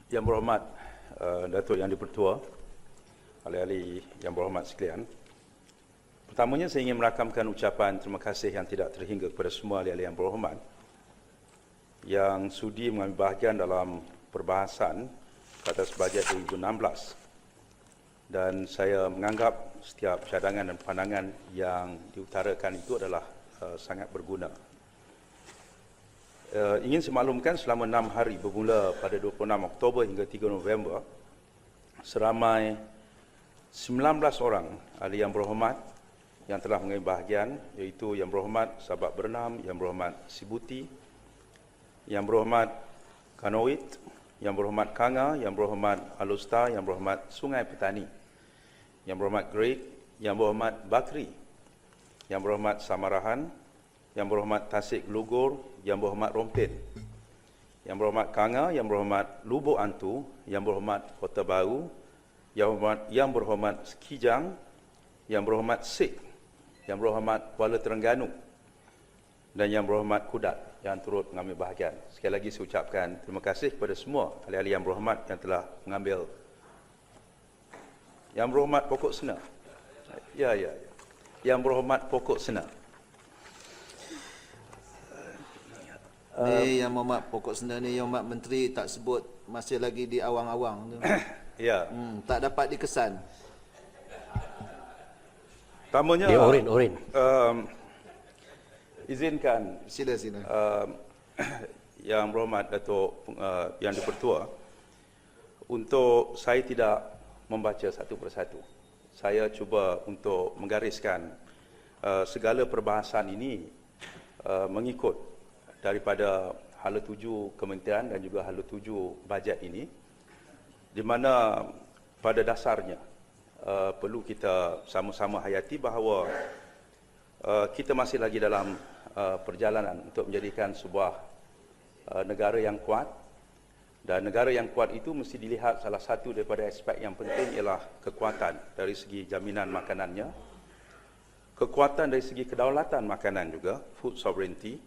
Yang berhormat Datuk Yang di-Pertua, ahli-ahli yang berhormat sekalian. Pertamanya saya ingin merakamkan ucapan terima kasih yang tidak terhingga kepada semua ahli-ahli yang berhormat yang sudi mengambil bahagian dalam perbahasan atas bajet 2016. Dan saya menganggap setiap cadangan dan pandangan yang diutarakan itu adalah sangat berguna. Ingin saya maklumkan selama 6 hari bermula pada 26 Oktober hingga 3 November, seramai 19 orang ahli yang berhormat yang telah mengambil bahagian, iaitu Yang Berhormat Sabak Bernam, Yang Berhormat Sibuti, Yang Berhormat Kanowit, Yang Berhormat Kanga, Yang Berhormat Alusta, Yang Berhormat Sungai Petani, Yang Berhormat Great, Yang Berhormat Bakri, Yang Berhormat Samarahan, Yang Berhormat Tasik Lugur, Yang Berhormat Rompin, Yang Berhormat Kanga, Yang Berhormat Lubuk Antu, Yang Berhormat Kota Baru, Yang Berhormat Kijang, Yang Berhormat Sik, Yang Berhormat Kuala Terengganu, dan Yang Berhormat Kudat yang turut mengambil bahagian. Sekali lagi saya ucapkan terima kasih kepada semua ahli-ahli yang berhormat yang telah mengambil. Yang Berhormat Pokok Sena. Ya. Yang Berhormat Pokok Sena. Yang Berhormat Pokok Sena ni, Yang Berhormat Menteri tak sebut, masih lagi di awang-awang tu. Ya. Tak dapat dikesan. Pertamanya, dia oren. Izinkan Sila. Yang Berhormat Datuk Yang di-Pertua untuk saya tidak membaca satu persatu. Saya cuba untuk menggariskan segala perbahasan ini mengikut daripada hala 7 kementerian dan juga hala 7 bajet ini, di mana pada dasarnya perlu kita sama-sama hayati bahawa kita masih lagi dalam perjalanan untuk menjadikan sebuah negara yang kuat, dan negara yang kuat itu mesti dilihat salah satu daripada aspek yang penting ialah kekuatan dari segi jaminan makanannya, kekuatan dari segi kedaulatan makanan juga, food sovereignty,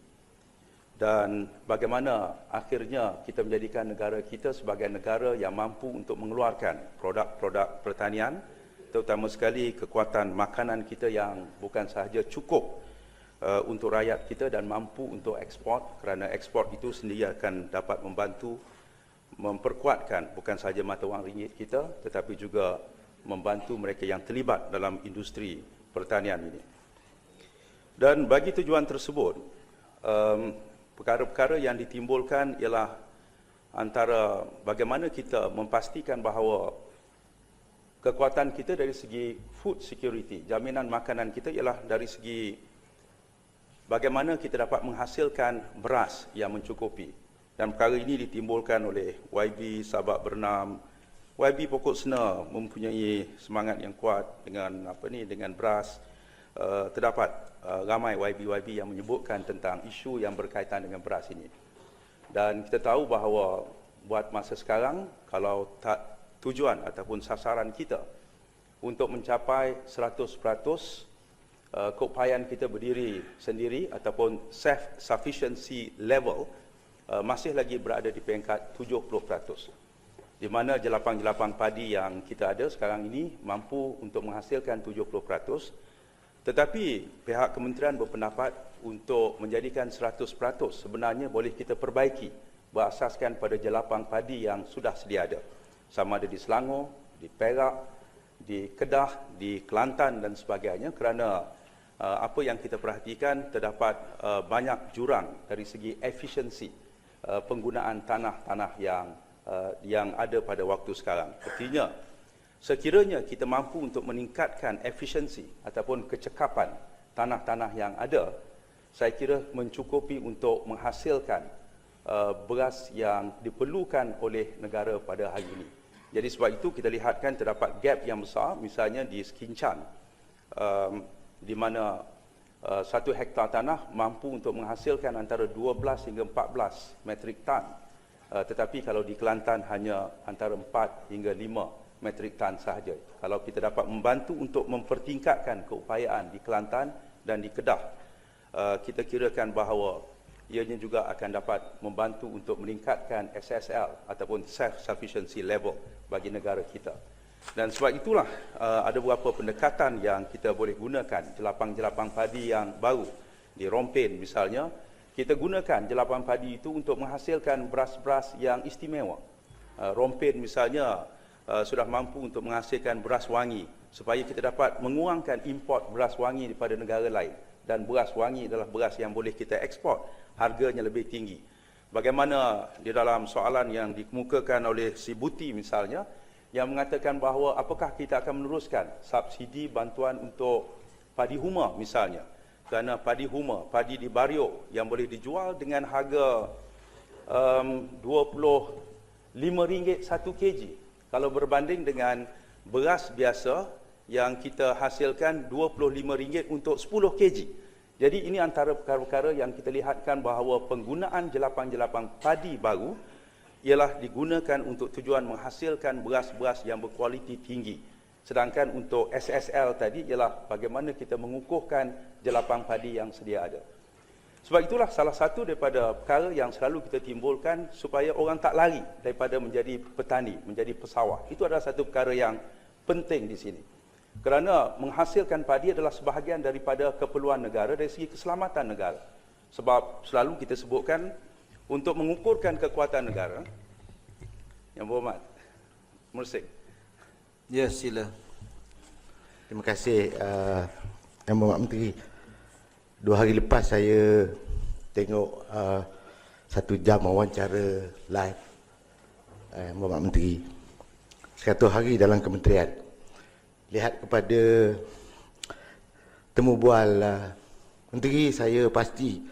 dan bagaimana akhirnya kita menjadikan negara kita sebagai negara yang mampu untuk mengeluarkan produk-produk pertanian, terutama sekali kekuatan makanan kita yang bukan sahaja cukup untuk rakyat kita dan mampu untuk ekspor, kerana ekspor itu sendiri akan dapat membantu memperkuatkan bukan sahaja mata wang ringgit kita, tetapi juga membantu mereka yang terlibat dalam industri pertanian ini. Dan bagi tujuan tersebut, perkara-perkara yang ditimbulkan ialah antara bagaimana kita memastikan bahawa kekuatan kita dari segi food security, jaminan makanan kita ialah dari segi bagaimana kita dapat menghasilkan beras yang mencukupi. Dan perkara ini ditimbulkan oleh YB Sabak Bernam. YB Pokok Sena mempunyai semangat yang kuat dengan dengan beras. Terdapat ramai YB yang menyebutkan tentang isu yang berkaitan dengan beras ini. Dan kita tahu bahawa buat masa sekarang, kalau tujuan ataupun sasaran kita untuk mencapai 100% keupayaan kita berdiri sendiri ataupun self-sufficiency level masih lagi berada di peringkat 70%. Di mana jelapang-jelapang padi yang kita ada sekarang ini mampu untuk menghasilkan 70%. Tetapi pihak kementerian berpendapat untuk menjadikan 100% sebenarnya boleh kita perbaiki berasaskan pada jelapang padi yang sudah sedia ada. Sama ada di Selangor, di Perak, di Kedah, di Kelantan dan sebagainya, kerana apa yang kita perhatikan terdapat banyak jurang dari segi efisiensi penggunaan tanah-tanah yang ada pada waktu sekarang. Artinya, sekiranya kita mampu untuk meningkatkan efisiensi ataupun kecekapan tanah-tanah yang ada, saya kira mencukupi untuk menghasilkan beras yang diperlukan oleh negara pada hari ini. Jadi sebab itu kita lihatkan terdapat gap yang besar, misalnya di Sekincang, di mana 1 hektar tanah mampu untuk menghasilkan antara 12 hingga 14 metrik tan. Tetapi kalau di Kelantan hanya antara 4 hingga 5 metrik tan sahaja. Kalau kita dapat membantu untuk mempertingkatkan keupayaan di Kelantan dan di Kedah, kita kirakan bahawa ianya juga akan dapat membantu untuk meningkatkan SSL ataupun self-sufficiency level bagi negara kita. Dan sebab itulah ada beberapa pendekatan yang kita boleh gunakan. Jelapang-jelapang padi yang baru di Rompin misalnya, kita gunakan jelapan padi itu untuk menghasilkan beras-beras yang istimewa. Rompin misalnya sudah mampu untuk menghasilkan beras wangi supaya kita dapat mengurangkan import beras wangi daripada negara lain. Dan beras wangi adalah beras yang boleh kita ekspor, harganya lebih tinggi. Bagaimana di dalam soalan yang dikemukakan oleh si Buti misalnya, yang mengatakan bahawa apakah kita akan meneruskan subsidi bantuan untuk padi huma misalnya. Kerana padi huma, padi di Bario yang boleh dijual dengan harga RM25 1 kg. Kalau berbanding dengan beras biasa yang kita hasilkan RM25 untuk 10 kg. Jadi ini antara perkara-perkara yang kita lihatkan bahawa penggunaan jelapang-jelapang padi baru ialah digunakan untuk tujuan menghasilkan beras-beras yang berkualiti tinggi. Sedangkan untuk SSL tadi ialah bagaimana kita mengukuhkan jelapang padi yang sedia ada. Sebab itulah salah satu daripada perkara yang selalu kita timbulkan supaya orang tak lari daripada menjadi petani, menjadi pesawah. Itu adalah satu perkara yang penting di sini. Kerana menghasilkan padi adalah sebahagian daripada keperluan negara dari segi keselamatan negara. Sebab selalu kita sebutkan untuk mengukurkan kekuatan negara. Yang berhormat, Mersing. Ya, sila. Terima kasih Yang Berhormat Menteri. 2 hari lepas saya tengok 1 jam wawancara live Yang Berhormat Menteri. 100 hari dalam kementerian. Lihat kepada temu bual Menteri, saya pasti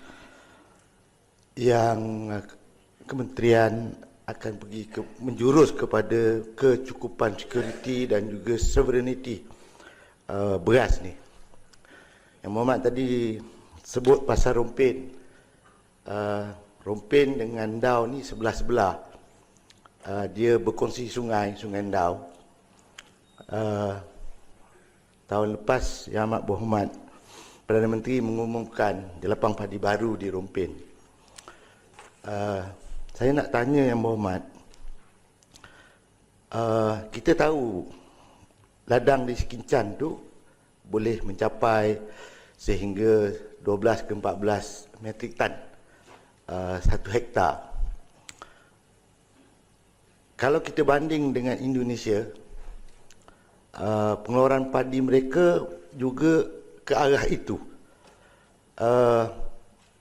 yang kementerian akan pergi menjurus kepada kecukupan security dan juga sovereignty beras ni. Yang Mohd tadi sebut pasal Rompin. Rompin dengan Ndau ni sebelah-sebelah. Dia berkongsi sungai Ndau. Tahun lepas Yang Amat Berhormat Perdana Menteri mengumumkan jelapang padi baru di Rompin. Saya nak tanya Yang Berhormat, kita tahu ladang di Sekincan tu boleh mencapai sehingga 12 ke 14 metrik tan 1 hektar. Kalau kita banding dengan Indonesia, pengeluaran padi mereka juga ke arah itu.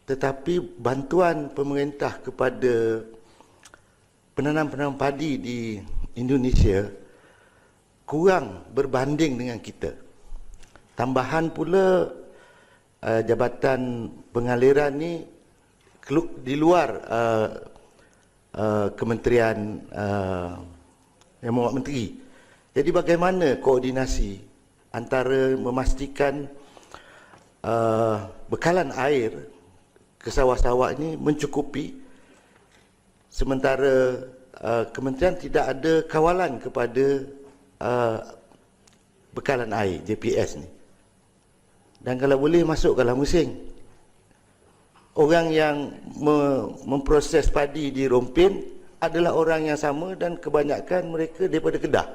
Tetapi bantuan pemerintah kepada penanam-penanam padi di Indonesia kurang berbanding dengan kita. Tambahan pula Jabatan Pengaliran ni di luar Kementerian Yang Berhormat Menteri. Jadi bagaimana koordinasi antara memastikan bekalan air ke sawah-sawah ini mencukupi, sementara kementerian tidak ada kawalan kepada bekalan air JPS ni. Dan kalau boleh masuk ke dalam musim. Orang yang memproses padi di Rompin adalah orang yang sama dan kebanyakan mereka daripada Kedah.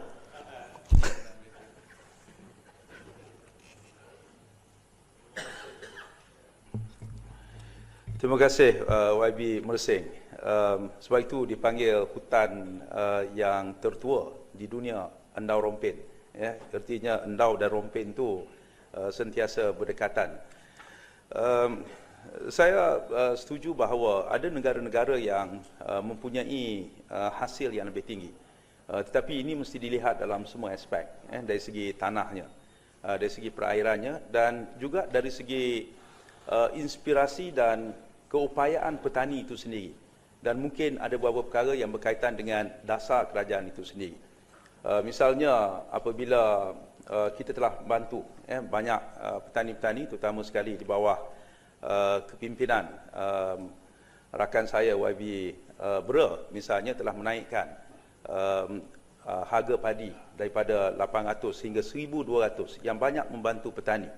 Terima kasih YB Mersing. Sebab itu dipanggil hutan yang tertua di dunia, Endau Rompin. Ya, artinya Endau dan Rompin itu sentiasa berdekatan. Saya setuju bahawa ada negara-negara yang mempunyai hasil yang lebih tinggi. Tetapi ini mesti dilihat dalam semua aspek, dari segi tanahnya, dari segi perairannya dan juga dari segi inspirasi dan keupayaan petani itu sendiri. Dan mungkin ada beberapa perkara yang berkaitan dengan dasar kerajaan itu sendiri. Misalnya apabila kita telah bantu banyak petani-petani, terutama sekali di bawah kepimpinan rakan saya YB Bera misalnya, telah menaikkan harga padi daripada 800 hingga 1,200 yang banyak membantu petani.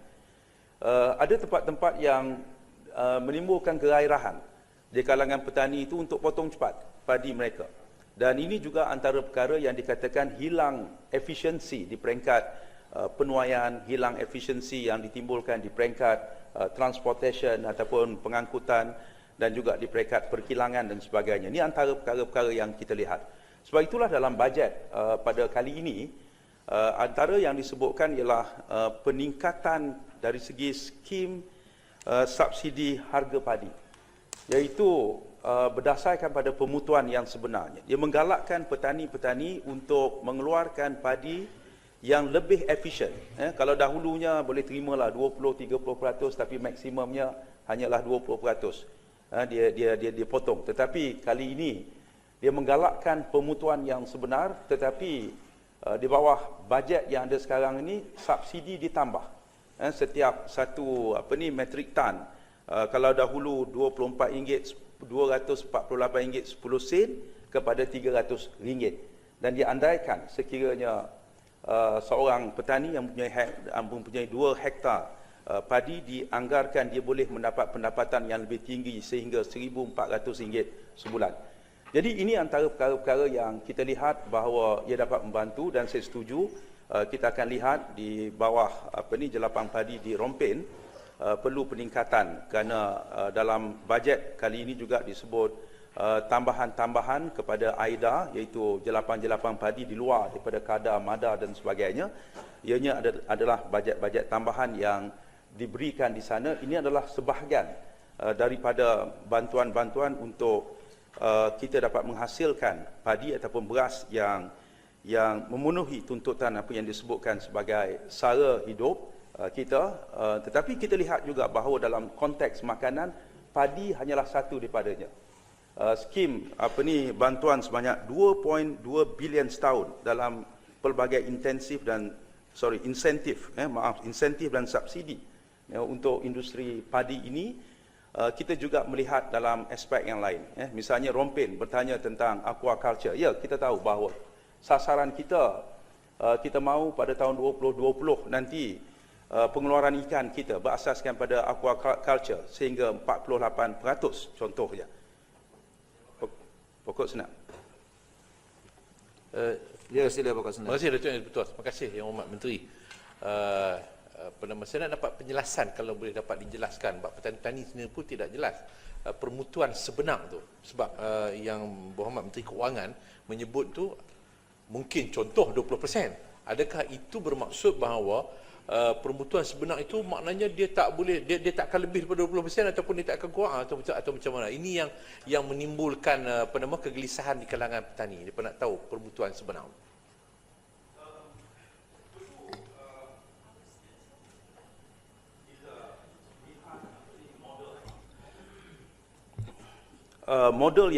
Ada tempat-tempat yang menimbulkan kegairahan di kalangan petani itu untuk potong cepat padi mereka. Dan ini juga antara perkara yang dikatakan hilang efisiensi di peringkat penuaian, hilang efisiensi yang ditimbulkan di peringkat transportation ataupun pengangkutan dan juga di peringkat perkilangan dan sebagainya. Ini antara perkara-perkara yang kita lihat. Sebab itulah dalam bajet pada kali ini, antara yang disebutkan ialah peningkatan dari segi skim subsidi harga padi, iaitu berdasarkan pada pemutuan yang sebenarnya. Dia menggalakkan petani-petani untuk mengeluarkan padi yang lebih efisien. Kalau dahulunya boleh terimalah 20-30%, tapi maksimumnya hanyalah 20%. Dia potong. Tetapi kali ini dia menggalakkan pemutuan yang sebenar, tetapi di bawah bajet yang ada sekarang ini subsidi ditambah. Setiap satu metrik tan, kalau dahulu RM24, RM248.10 kepada RM300. Dan dia andaikan sekiranya seorang petani yang mempunyai 2 hektar padi dianggarkan dia boleh mendapat pendapatan yang lebih tinggi sehingga RM1,400 sebulan. Jadi ini antara perkara-perkara yang kita lihat bahawa ia dapat membantu, dan saya setuju kita akan lihat di bawah jelapan padi di Rompin perlu peningkatan, kerana dalam bajet kali ini juga disebut tambahan-tambahan kepada AIDA, iaitu jelapan-jelapan padi di luar daripada kadar, madar dan sebagainya. Ianya adalah bajet-bajet tambahan yang diberikan di sana. Ini adalah sebahagian daripada bantuan-bantuan untuk kita dapat menghasilkan padi ataupun beras yang memenuhi tuntutan apa yang disebutkan sebagai sara hidup kita. Tetapi kita lihat juga bahawa dalam konteks makanan, padi hanyalah satu daripadanya. Skim bantuan sebanyak 2.2 bilion setahun dalam pelbagai insentif dan subsidi untuk industri padi ini. Kita juga melihat dalam aspek yang lain. Misalnya Rompin bertanya tentang aquaculture. Ya, kita tahu bahawa sasaran kita mahu pada tahun 2020 nanti pengeluaran ikan kita berasaskan pada aquaculture sehingga 48% contohnya. Pokok senang. Ya, sila Pokok Senang. Terima kasih Datuk Yang Betul. Terima kasih Yang Hormat Menteri. Saya nak dapat penjelasan, kalau boleh dapat dijelaskan. Sebab petani-petani sendiri pun tidak jelas permutuan sebenar tu. Sebab yang Berhormat Menteri Keuangan menyebut tu mungkin contoh 20%. Adakah itu bermaksud bahawa permutuan sebenar itu maknanya dia tak boleh, dia tak akan lebih daripada 20% ataupun dia tak akan kurang atau macam mana? Ini yang menimbulkan kegelisahan di kalangan petani. Dia nak tahu permutuan sebenar. Model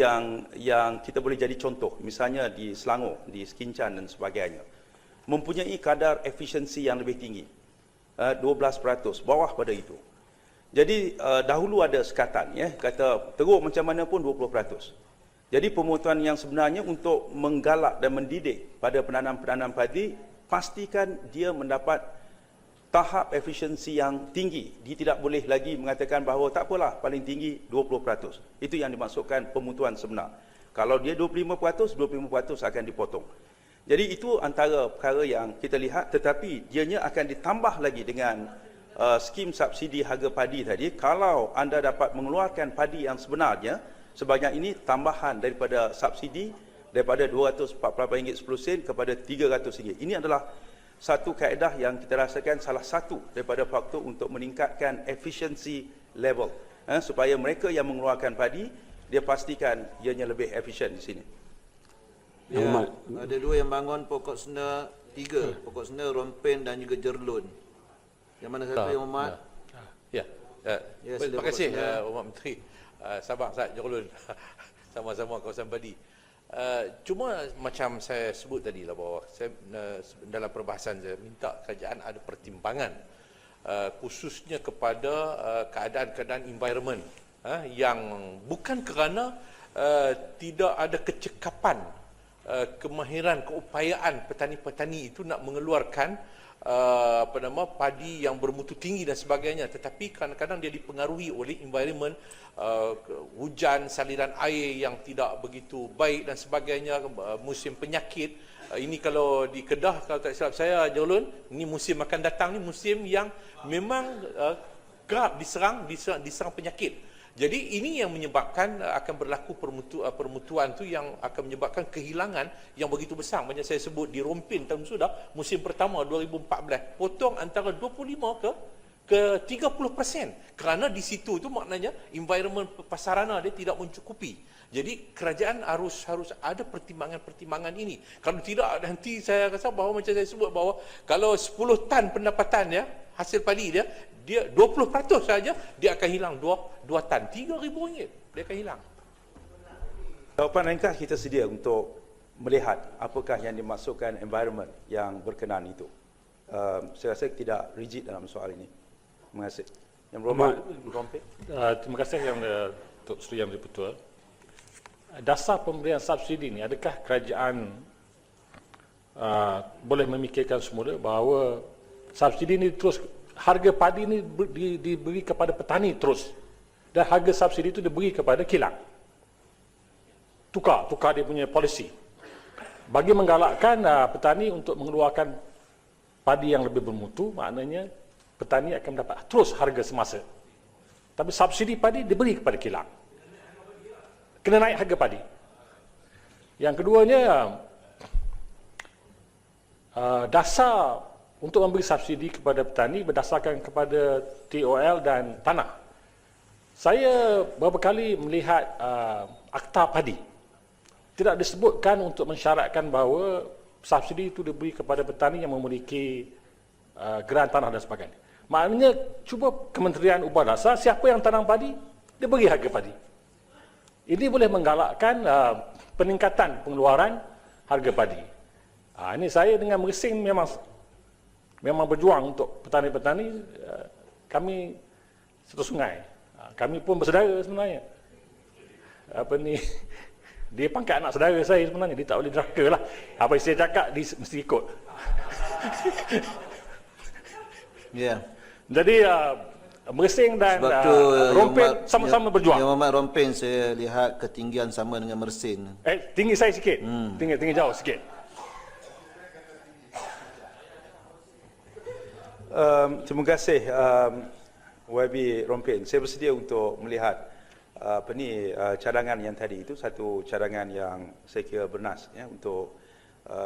yang kita boleh jadi contoh, misalnya di Selangor, di Skincan dan sebagainya, mempunyai kadar efisiensi yang lebih tinggi, 12%, bawah pada itu. Jadi dahulu ada sekatan, kata teruk macam mana pun 20%. Jadi pemutuan yang sebenarnya untuk menggalak dan mendidik pada penanam-penanam padi, pastikan dia mendapat tahap efisiensi yang tinggi. Dia tidak boleh lagi mengatakan bahawa tak apalah, paling tinggi 20%. Itu yang dimaksudkan pemutuan sebenar. Kalau dia 25%, 25% akan dipotong. Jadi itu antara perkara yang kita lihat, tetapi dianya akan ditambah lagi dengan skim subsidi harga padi tadi. Kalau anda dapat mengeluarkan padi yang sebenarnya, sebanyak ini tambahan daripada subsidi daripada RM248.10 kepada RM300. Ini adalah satu kaedah yang kita rasakan salah satu daripada faktor untuk meningkatkan efisiensi level, supaya mereka yang mengeluarkan padi, dia pastikan ianya lebih efisien di sini. Ya, ada 2 yang bangun Pokok Sena 3, Pokok Sena, Rompin dan juga Jerlun. Yang mana satu Yang Hormat? Ya. Terima kasih Hormat Menteri. Sabar Ustaz Jerlun. Sama-sama kawasan padi. Cuma macam saya sebut tadi lah, bahawa saya, dalam perbahasan saya minta kerajaan ada pertimbangan khususnya kepada keadaan-keadaan environment yang bukan kerana tidak ada kecekapan kemahiran, keupayaan petani-petani itu nak mengeluarkan padi yang bermutu tinggi dan sebagainya, tetapi kadang-kadang dia dipengaruhi oleh environment, hujan, saliran air yang tidak begitu baik dan sebagainya, musim penyakit. Ini kalau di Kedah, kalau tak silap saya, Jolun, ini musim akan datang, ni musim yang memang kerap diserang penyakit. Jadi ini yang menyebabkan akan berlaku permutuan tu yang akan menyebabkan kehilangan yang begitu besar. Macam saya sebut di Rompin tahun sudah, musim pertama 2014, potong antara 25 ke 30%. Kerana di situ tu maknanya environment pasarana dia tidak mencukupi. Jadi kerajaan harus ada pertimbangan-pertimbangan ini. Kalau tidak, nanti saya rasa bahawa macam saya sebut bahawa kalau 10 tan pendapatan hasil padi dia 20% saja dia akan hilang 2 tan, RM3,000 dia akan hilang. Jawapan lainkah kita sedia untuk melihat apakah yang dimaksudkan environment yang berkenaan itu? Saya rasa tidak rigid dalam soal ini. Terima kasih. Yang berhormat, Rompin. Terima kasih yang Tok Sri Yang Dipertua. Dasar pemberian subsidi ini, adakah kerajaan boleh memikirkan semula bahawa subsidi ini terus, harga padi ini diberi kepada petani terus, dan harga subsidi itu diberi kepada kilang. Tukar dia punya polisi. Bagi menggalakkan petani untuk mengeluarkan padi yang lebih bermutu, maknanya petani akan mendapat terus harga semasa. Tapi subsidi padi diberi kepada kilang. Kena naik harga padi. Yang keduanya, dasar untuk memberi subsidi kepada petani berdasarkan kepada TOL dan tanah. Saya beberapa kali melihat akta padi. Tidak disebutkan untuk mensyaratkan bahawa subsidi itu diberi kepada petani yang memiliki geran tanah dan sebagainya. Maknanya, cuba Kementerian Ubah Dasar, siapa yang tanam padi, dia beri harga padi. Ini boleh menggalakkan peningkatan pengeluaran harga padi. Ini saya dengan Mersing memang berjuang untuk petani-petani. Kami satu sungai. Kami pun bersaudara sebenarnya. Dia pangkat anak saudara saya sebenarnya. Dia tak boleh deraka lah. Apa yang saya cakap, dia mesti ikut. Ya. Jadi Mersing dan Rompin sama-sama berjuang. Yang Muhammad Rompin saya lihat ketinggian sama dengan Mersing. Tinggi saya sikit. Tinggi jauh sikit. Terima kasih YB Rompin. Saya bersedia untuk melihat cadangan yang tadi itu, satu cadangan yang saya kira bernas untuk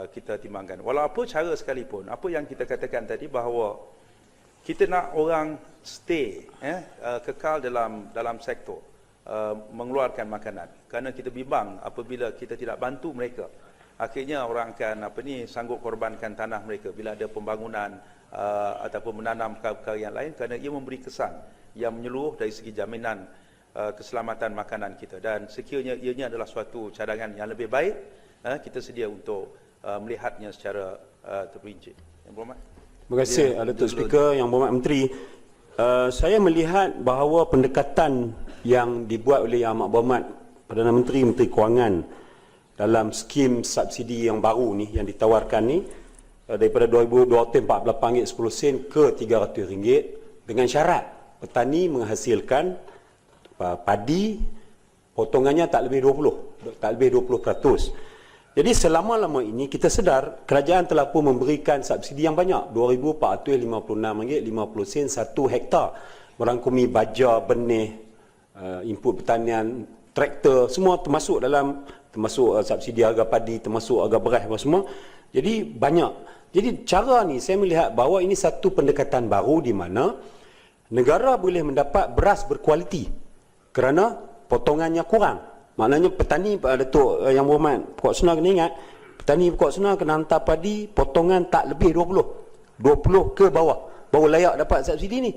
kita timbangkan. Walau apa cara sekalipun, apa yang kita katakan tadi bahawa kita nak orang stay, kekal dalam sektor mengeluarkan makanan. Kerana kita bimbang apabila kita tidak bantu mereka, akhirnya orang akan sanggup korbankan tanah mereka bila ada pembangunan ataupun menanam perkara yang lain, kerana ia memberi kesan yang menyeluruh dari segi jaminan keselamatan makanan kita. Dan sekiranya ianya adalah suatu cadangan yang lebih baik, kita sedia untuk melihatnya secara terperinci. Yang berhormat. Terima kasih Datuk Speaker, Yang Berhormat Menteri. Saya melihat bahawa pendekatan yang dibuat oleh Yang Amat Berhormat Perdana Menteri, Menteri Kewangan dalam skim subsidi yang baru ni, yang ditawarkan ni, daripada RM248.10 ke RM300 dengan syarat petani menghasilkan padi potongannya tak lebih 20%. Jadi selama-lama ini kita sedar kerajaan telah pun memberikan subsidi yang banyak, RM2,456.50 satu hektar, merangkumi baja, benih, input pertanian, traktor, semua termasuk subsidi harga padi, termasuk harga beras semua. Jadi banyak. Jadi cara ni saya melihat bahawa ini satu pendekatan baru di mana negara boleh mendapat beras berkualiti kerana potongannya kurang. Maknanya petani, Datuk Yang Berhormat Pokok Sena kena ingat, petani Pokok Sena kena hantar padi potongan tak lebih 20 ke bawah, baru layak dapat subsidi ni,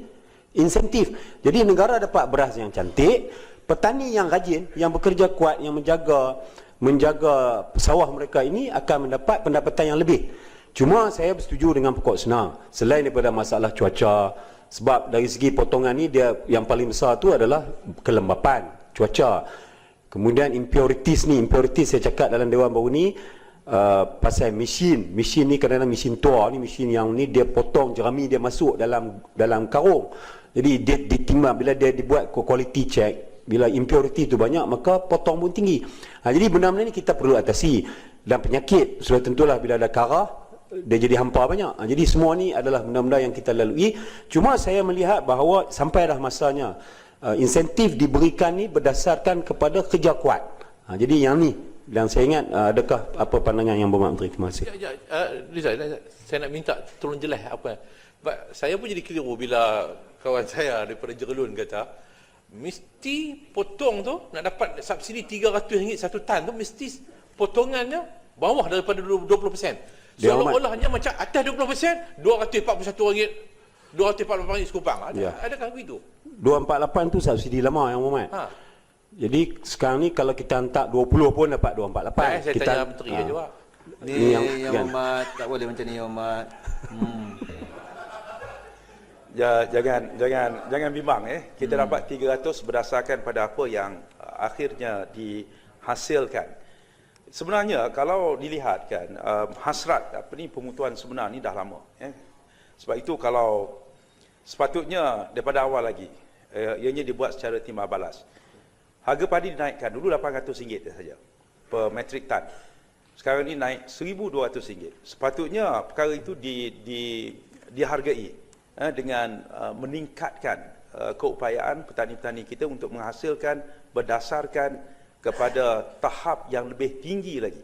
insentif. Jadi negara dapat beras yang cantik, petani yang rajin, yang bekerja kuat, yang menjaga sawah mereka ini akan mendapat pendapatan yang lebih. Cuma saya bersetuju dengan Pokok Sena, selain daripada masalah cuaca, sebab dari segi potongan ni dia yang paling besar tu adalah kelembapan cuaca. Kemudian impurities saya cakap dalam Dewan baru ni, pasal mesin ni kadang-kadang mesin tua ni, mesin yang ni dia potong jerami dia masuk dalam karung. Jadi dia ditimbang bila dia dibuat quality check, bila impurity tu banyak maka potong pun tinggi. Jadi benda-benda ni kita perlu atasi. Dan penyakit sudah tentulah bila ada karah dia jadi hampa banyak. Jadi semua ni adalah benda-benda yang kita lalui. Cuma saya melihat bahawa sampai dah masanya insentif diberikan ni berdasarkan kepada kerja kuat. Jadi yang ni yang saya ingat, adakah apa pandangan yang Berhormat Menteri? Terima kasih. Liza, saya nak minta tolong jelas apa. Saya pun jadi keliru bila kawan saya daripada Jerlun kata mesti potong tu nak dapat subsidi RM300 satu tan tu mesti potongannya bawah daripada 20%. Seolah-olahnya macam atas 20% RM241, RM248 sekupang. Adakah begitu? 248 tu subsidi lama yang Berhormat. Jadi sekarang ni kalau kita hantar 20 pun dapat 248. Saya kita tanya Menteri juga. Ni yang Hormat, tak boleh macam ni Hormat. Jangan bimbang Kita dapat 300 berdasarkan pada apa yang akhirnya dihasilkan. Sebenarnya kalau dilihat kan hasrat pemutuan sebenar ni dah lama. Sebab itu kalau sepatutnya daripada awal lagi ianya dibuat secara timbal balas. Harga padi dinaikkan dulu RM800 saja per metrik tan. Sekarang ini naik RM1,200. Sepatutnya perkara itu dihargai dengan meningkatkan keupayaan petani-petani kita untuk menghasilkan berdasarkan kepada tahap yang lebih tinggi lagi.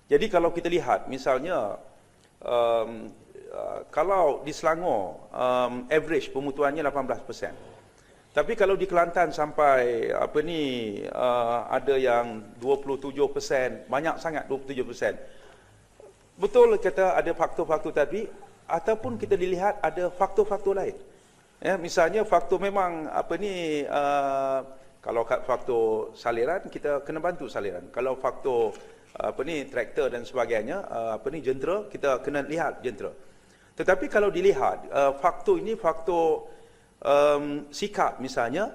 Jadi kalau kita lihat misalnya kalau di Selangor average pemutuannya 18%. Tapi kalau di Kelantan sampai ada yang 27%, banyak sangat 27%. Betul kata ada faktor-faktor tadi ataupun kita dilihat ada faktor-faktor lain. Misalnya faktor memang kalau faktor saliran kita kena bantu saliran. Kalau faktor traktor dan sebagainya, jentera kita kena lihat jentera. Tetapi kalau dilihat faktor ini faktor sikap misalnya,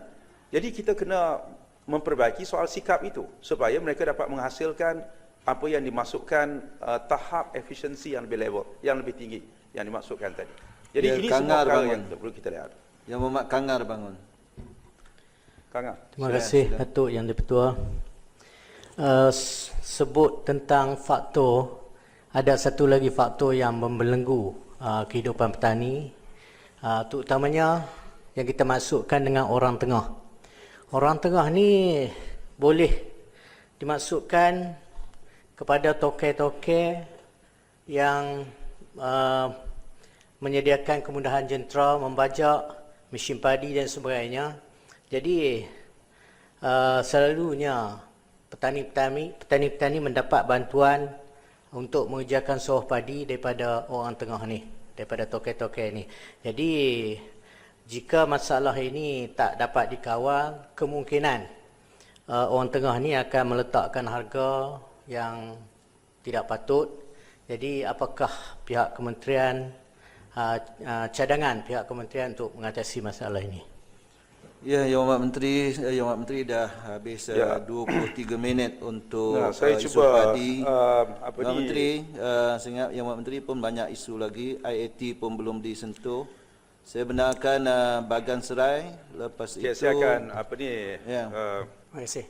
jadi kita kena memperbaiki soal sikap itu supaya mereka dapat menghasilkan apa yang dimasukkan tahap efisiensi yang lebih level, yang lebih tinggi yang dimasukkan tadi. Jadi ini semua perkara yang perlu kita lihat. Yang Berhormat Kangar bangun. Kangar. Terima kasih Datuk Yang di-Pertua. Sebut tentang faktor, ada satu lagi faktor yang membelenggu kehidupan petani, terutamanya yang kita masukkan dengan orang tengah. Orang tengah ni boleh dimasukkan kepada toke-toke yang menyediakan kemudahan jentera, membajak mesin padi dan sebagainya. Jadi selalunya petani-petani mendapat bantuan untuk mengerjakan sawah padi daripada orang tengah ni, daripada toke-toke ni. Jadi jika masalah ini tak dapat dikawal, kemungkinan orang tengah ni akan meletakkan harga yang tidak patut. Jadi apakah pihak kementerian, cadangan pihak kementerian untuk mengatasi masalah ini? Ya, Yang Hormat Menteri dah habis 23 minit untuk saya isu cuba padi. Yang Menteri, saya ingat Yang Hormat Menteri pun banyak isu lagi, IAT pun belum disentuh. Saya benarkan Bagan Serai, lepas itu saya akan Terima kasih.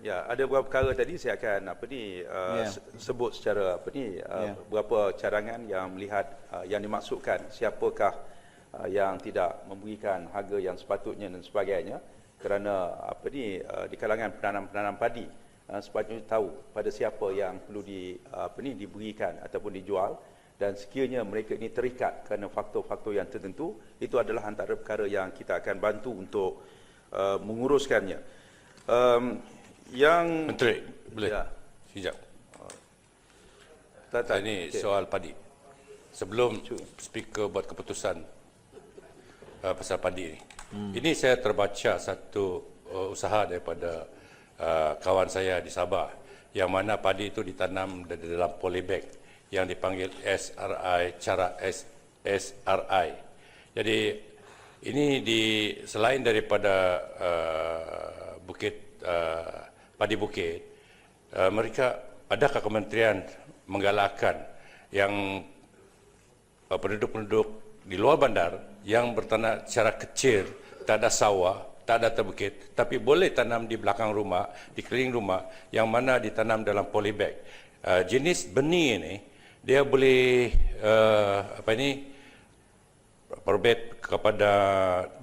Ya, ada beberapa perkara tadi saya akan sebut secara beberapa cadangan yang melihat yang dimaksudkan siapakah yang tidak memberikan harga yang sepatutnya dan sebagainya, kerana di kalangan penanam padi sepatutnya tahu pada siapa yang perlu diberikan ataupun dijual, dan sekiranya mereka ini terikat kerana faktor-faktor yang tertentu, itu adalah antara perkara yang kita akan bantu untuk menguruskannya. Yang Menteri, boleh? Ya. Sekejap. Ini soal padi. Sebelum speaker buat keputusan pasal padi ini. Ini saya terbaca satu usaha daripada kawan saya di Sabah, yang mana padi itu ditanam dalam polybag yang dipanggil SRI, cara SRI. Jadi ini selain daripada padi bukit, mereka adakah kementerian menggalakkan yang penduduk-penduduk di luar bandar yang bertanam secara kecil, tak ada sawah, tak ada terbukit, tapi boleh tanam di belakang rumah, di keliling rumah, yang mana ditanam dalam polybag. Jenis benih ini, dia boleh perbet kepada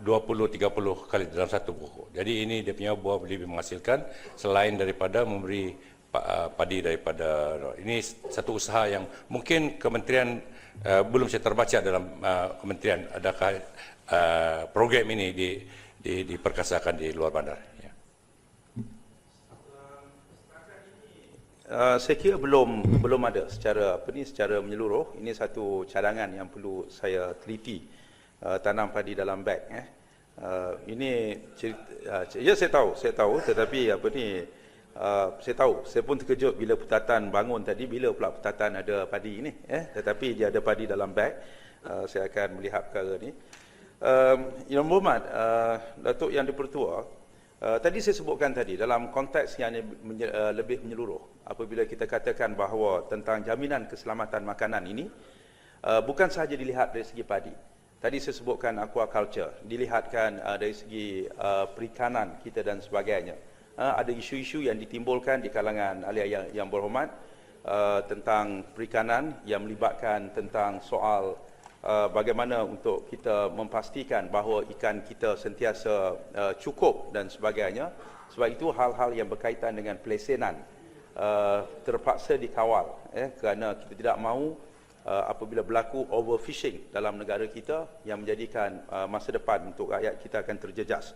20-30 kali dalam satu pokok. Jadi ini dia punya buah lebih menghasilkan selain daripada memberi padi daripada. Ini satu usaha yang mungkin kementerian belum saya terbaca dalam kementerian adakah program ini diperkasakan di luar bandar. Ya. Saya kira belum ada secara menyeluruh. Ini satu cadangan yang perlu saya teliti, tanam padi dalam beg. Ini cerita, ya saya tahu, tetapi saya tahu, saya pun terkejut bila Putatan bangun tadi, bila pula Putatan ada padi ini, tetapi dia ada padi dalam beg. Saya akan melihat perkara ni. Yang Muhammad, Datuk Yang di-Pertua, tadi saya sebutkan tadi dalam konteks yang lebih menyeluruh, apabila kita katakan bahawa tentang jaminan keselamatan makanan ini bukan sahaja dilihat dari segi padi. Tadi saya sebutkan aquaculture, dilihatkan dari segi perikanan kita dan sebagainya. Ada isu-isu yang ditimbulkan di kalangan ahli yang berhormat tentang perikanan yang melibatkan tentang soal bagaimana untuk kita memastikan bahawa ikan kita sentiasa cukup dan sebagainya. Sebab itu hal-hal yang berkaitan dengan pelesenan terpaksa dikawal, kerana kita tidak mahu apabila berlaku overfishing dalam negara kita yang menjadikan masa depan untuk rakyat kita akan terjejas.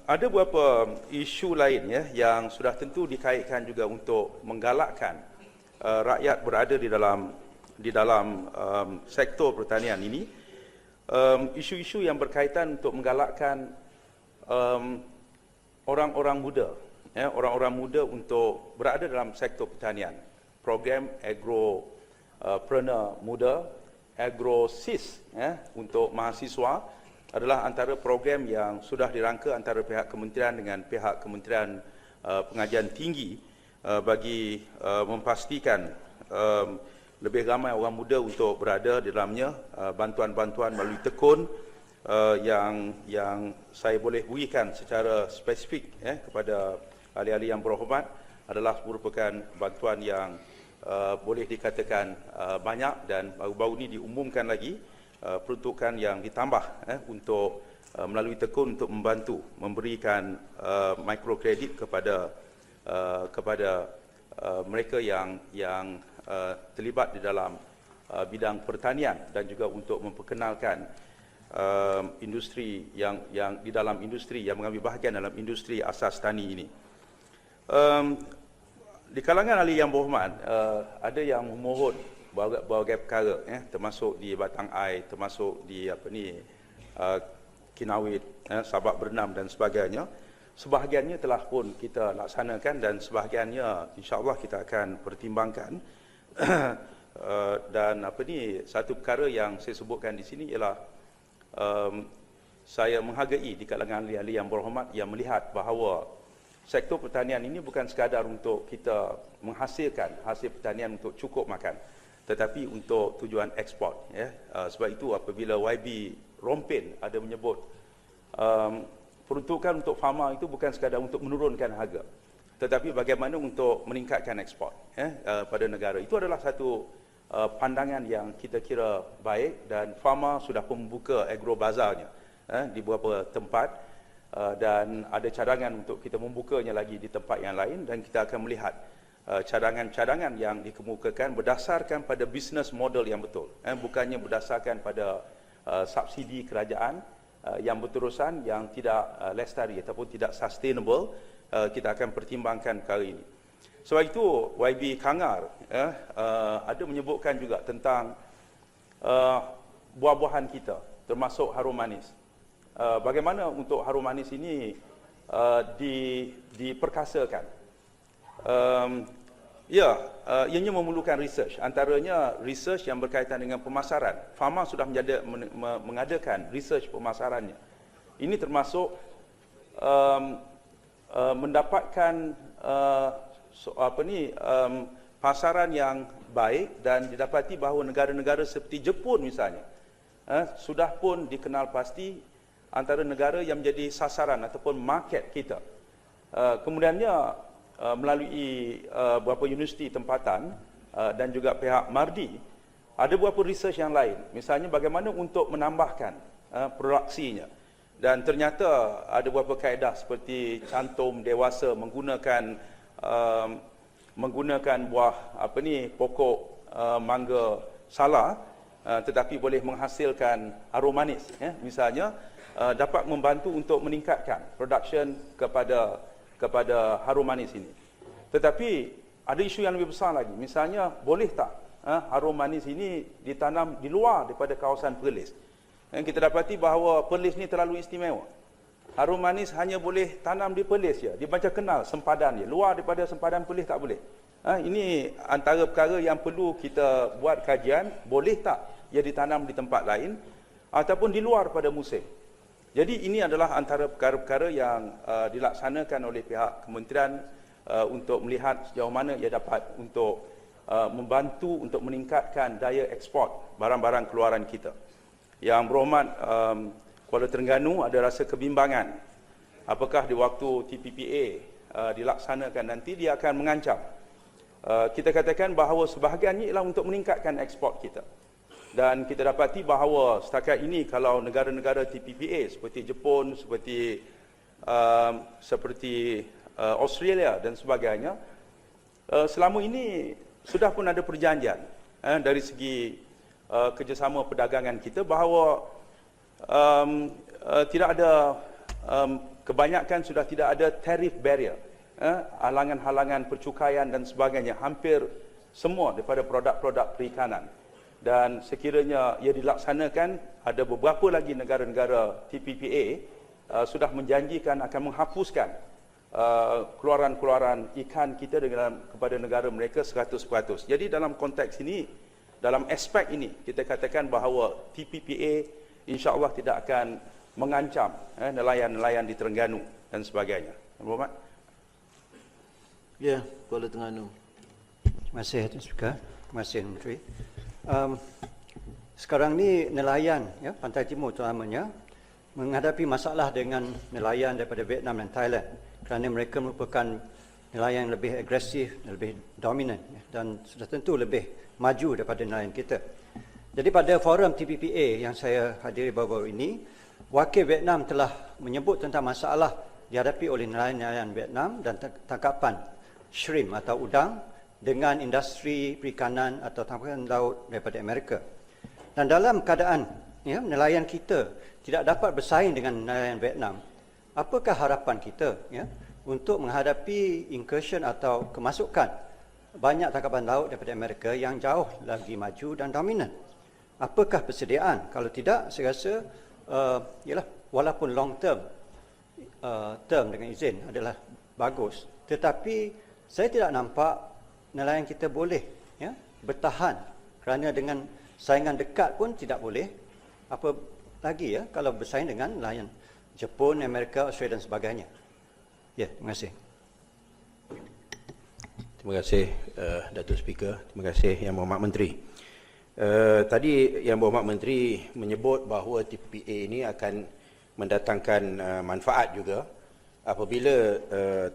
Ada beberapa isu lain yang sudah tentu dikaitkan juga untuk menggalakkan rakyat berada di dalam sektor pertanian ini. Isu-isu yang berkaitan untuk menggalakkan orang-orang muda untuk berada dalam sektor pertanian. Program agropreneur muda, AgroSys untuk mahasiswa adalah antara program yang sudah dirangka antara pihak kementerian dengan pihak Kementerian Pengajian Tinggi bagi memastikan lebih ramai orang muda untuk berada di dalamnya. Bantuan-bantuan melalui tekun yang saya boleh berikan secara spesifik kepada ahli-ahli yang berhormat adalah merupakan bantuan yang boleh dikatakan banyak, dan baru-baru ini diumumkan lagi peruntukan yang ditambah untuk melalui tekun untuk membantu memberikan mikrokredit kepada mereka yang terlibat di dalam bidang pertanian, dan juga untuk memperkenalkan industri yang di dalam industri yang mengambil bahagian dalam industri asas tani ini. Di kalangan ahli yang berhormat, ada yang memohon berbagai perkara, termasuk di batang air, termasuk di Kinawit, Sabak Bernam dan sebagainya. Sebahagiannya telah pun kita laksanakan dan sebahagiannya insya-Allah kita akan pertimbangkan. Dan satu perkara yang saya sebutkan di sini ialah saya menghargai di kalangan ahli-ahli yang berhormat yang melihat bahawa sektor pertanian ini bukan sekadar untuk kita menghasilkan hasil pertanian untuk cukup makan, tetapi untuk tujuan ekspor. Sebab itu apabila YB Rompin ada menyebut peruntukan untuk farma itu bukan sekadar untuk menurunkan harga, tetapi bagaimana untuk meningkatkan ekspor pada negara. Itu adalah satu pandangan yang kita kira baik, dan farma sudah pun membuka agrobazarnya di beberapa tempat, dan ada cadangan untuk kita membukanya lagi di tempat yang lain, dan kita akan melihat cadangan-cadangan yang dikemukakan berdasarkan pada business model yang betul, bukannya berdasarkan pada subsidi kerajaan yang berterusan, yang tidak lestari ataupun tidak sustainable. Kita akan pertimbangkan perkara ini. Sebab itu YB Kangar ada menyebutkan juga tentang buah-buahan kita, termasuk harum manis. Bagaimana untuk harum manis ini diperkasakan. Ianya memerlukan research, antaranya research yang berkaitan dengan pemasaran. Farma sudah mengadakan research pemasarannya. Ini termasuk mendapatkan pasaran yang baik dan didapati bahawa negara-negara seperti Jepun misalnya sudah pun dikenal pasti antara negara yang menjadi sasaran ataupun market kita. Kemudiannya melalui beberapa universiti tempatan dan juga pihak Mardi, ada beberapa research yang lain. Misalnya bagaimana untuk menambahkan produksinya. Dan ternyata ada beberapa kaedah seperti cantum dewasa menggunakan buah pokok mangga sala, tetapi boleh menghasilkan harum manis. Misalnya dapat membantu untuk meningkatkan production kepada harum manis ini. Tetapi ada isu yang lebih besar lagi. Misalnya boleh tak harum manis ini ditanam di luar daripada kawasan Perlis? Kita dapati bahawa Perlis ni terlalu istimewa. Harum manis hanya boleh tanam di Perlis je. Dia macam kenal sempadan dia. Luar daripada sempadan Perlis tak boleh. Ini antara perkara yang perlu kita buat kajian. Boleh tak ia ditanam di tempat lain ataupun di luar pada musim. Jadi ini adalah antara perkara-perkara yang dilaksanakan oleh pihak kementerian untuk melihat sejauh mana ia dapat untuk membantu untuk meningkatkan daya ekspor barang-barang keluaran kita. Yang berhormat Kuala Terengganu ada rasa kebimbangan. Apakah di waktu TPPA dilaksanakan nanti dia akan mengancam. Kita katakan bahawa sebahagiannya ialah untuk meningkatkan ekspor kita. Dan kita dapati bahawa setakat ini kalau negara-negara TPPA seperti Jepun, seperti Australia dan sebagainya, selama ini sudah pun ada perjanjian dari segi kerjasama perdagangan kita bahawa tidak ada kebanyakan sudah tidak ada tariff barrier, halangan-halangan percukaian dan sebagainya, hampir semua daripada produk-produk perikanan. Dan sekiranya ia dilaksanakan, ada beberapa lagi negara-negara TPPA sudah menjanjikan akan menghapuskan keluaran-keluaran ikan kita kepada negara mereka 100%. Jadi dalam konteks ini, dalam aspek ini, kita katakan bahawa TPPA insya-Allah tidak akan mengancam nelayan-nelayan di Terengganu dan sebagainya. Muhammad? Ya, Kuala Terengganu. Terima kasih, Tuan Speaker. Terima kasih, Menteri. Sekarang ni nelayan, Pantai Timur terutamanya, menghadapi masalah dengan nelayan daripada Vietnam dan Thailand kerana mereka merupakan nelayan yang lebih agresif, lebih dominan dan sudah tentu lebih maju daripada nelayan kita. Jadi pada forum TPPA yang saya hadiri baru-baru ini, wakil Vietnam telah menyebut tentang masalah dihadapi oleh nelayan-nelayan Vietnam dan tangkapan shrimp atau udang dengan industri perikanan atau tangkapan laut daripada Amerika. Dan dalam keadaan nelayan kita tidak dapat bersaing dengan nelayan Vietnam, apakah harapan kita untuk menghadapi incursion atau kemasukan banyak tangkapan laut daripada Amerika yang jauh lagi maju dan dominan? Apakah persediaan? Kalau tidak, saya rasa walaupun long term dengan izin adalah bagus, tetapi saya tidak nampak nelayan kita boleh bertahan kerana dengan saingan dekat pun tidak boleh. Apa lagi kalau bersaing dengan nelayan Jepun, Amerika, Australia dan sebagainya. Ya, terima kasih. Terima kasih Datuk Speaker. Terima kasih Yang Berhormat Menteri. Tadi Yang Berhormat Menteri menyebut bahawa TPPA ini akan mendatangkan manfaat juga apabila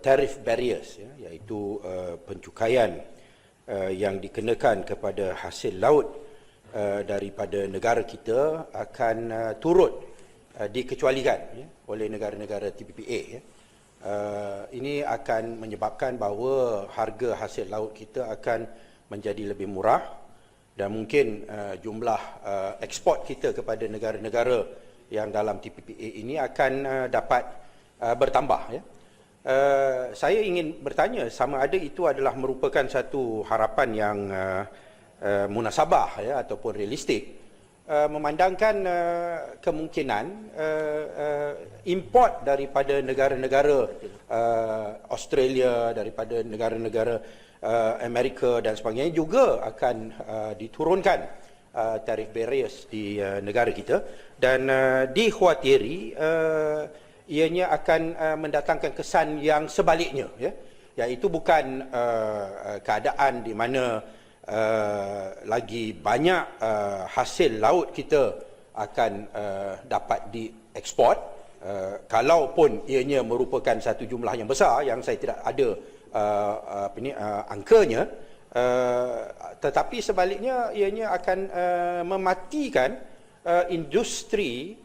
tariff barriers, iaitu pencukaian yang dikenakan kepada hasil laut daripada negara kita akan turut dikecualikan oleh negara-negara TPPA. Ini akan menyebabkan bahawa harga hasil laut kita akan menjadi lebih murah dan mungkin jumlah ekspor kita kepada negara-negara yang dalam TPPA ini akan dapat bertambah. Saya ingin bertanya sama ada itu adalah merupakan satu harapan yang munasabah ataupun realistik, memandangkan kemungkinan import daripada negara-negara Australia, daripada negara-negara Amerika dan sebagainya juga akan diturunkan tarif barriers di negara kita, dan dikhawatiri ianya akan mendatangkan kesan yang sebaliknya, iaitu bukan keadaan di mana lagi banyak hasil laut kita akan dapat dieksport, kalaupun ianya merupakan satu jumlah yang besar yang saya tidak ada angkanya, tetapi sebaliknya ianya akan mematikan industri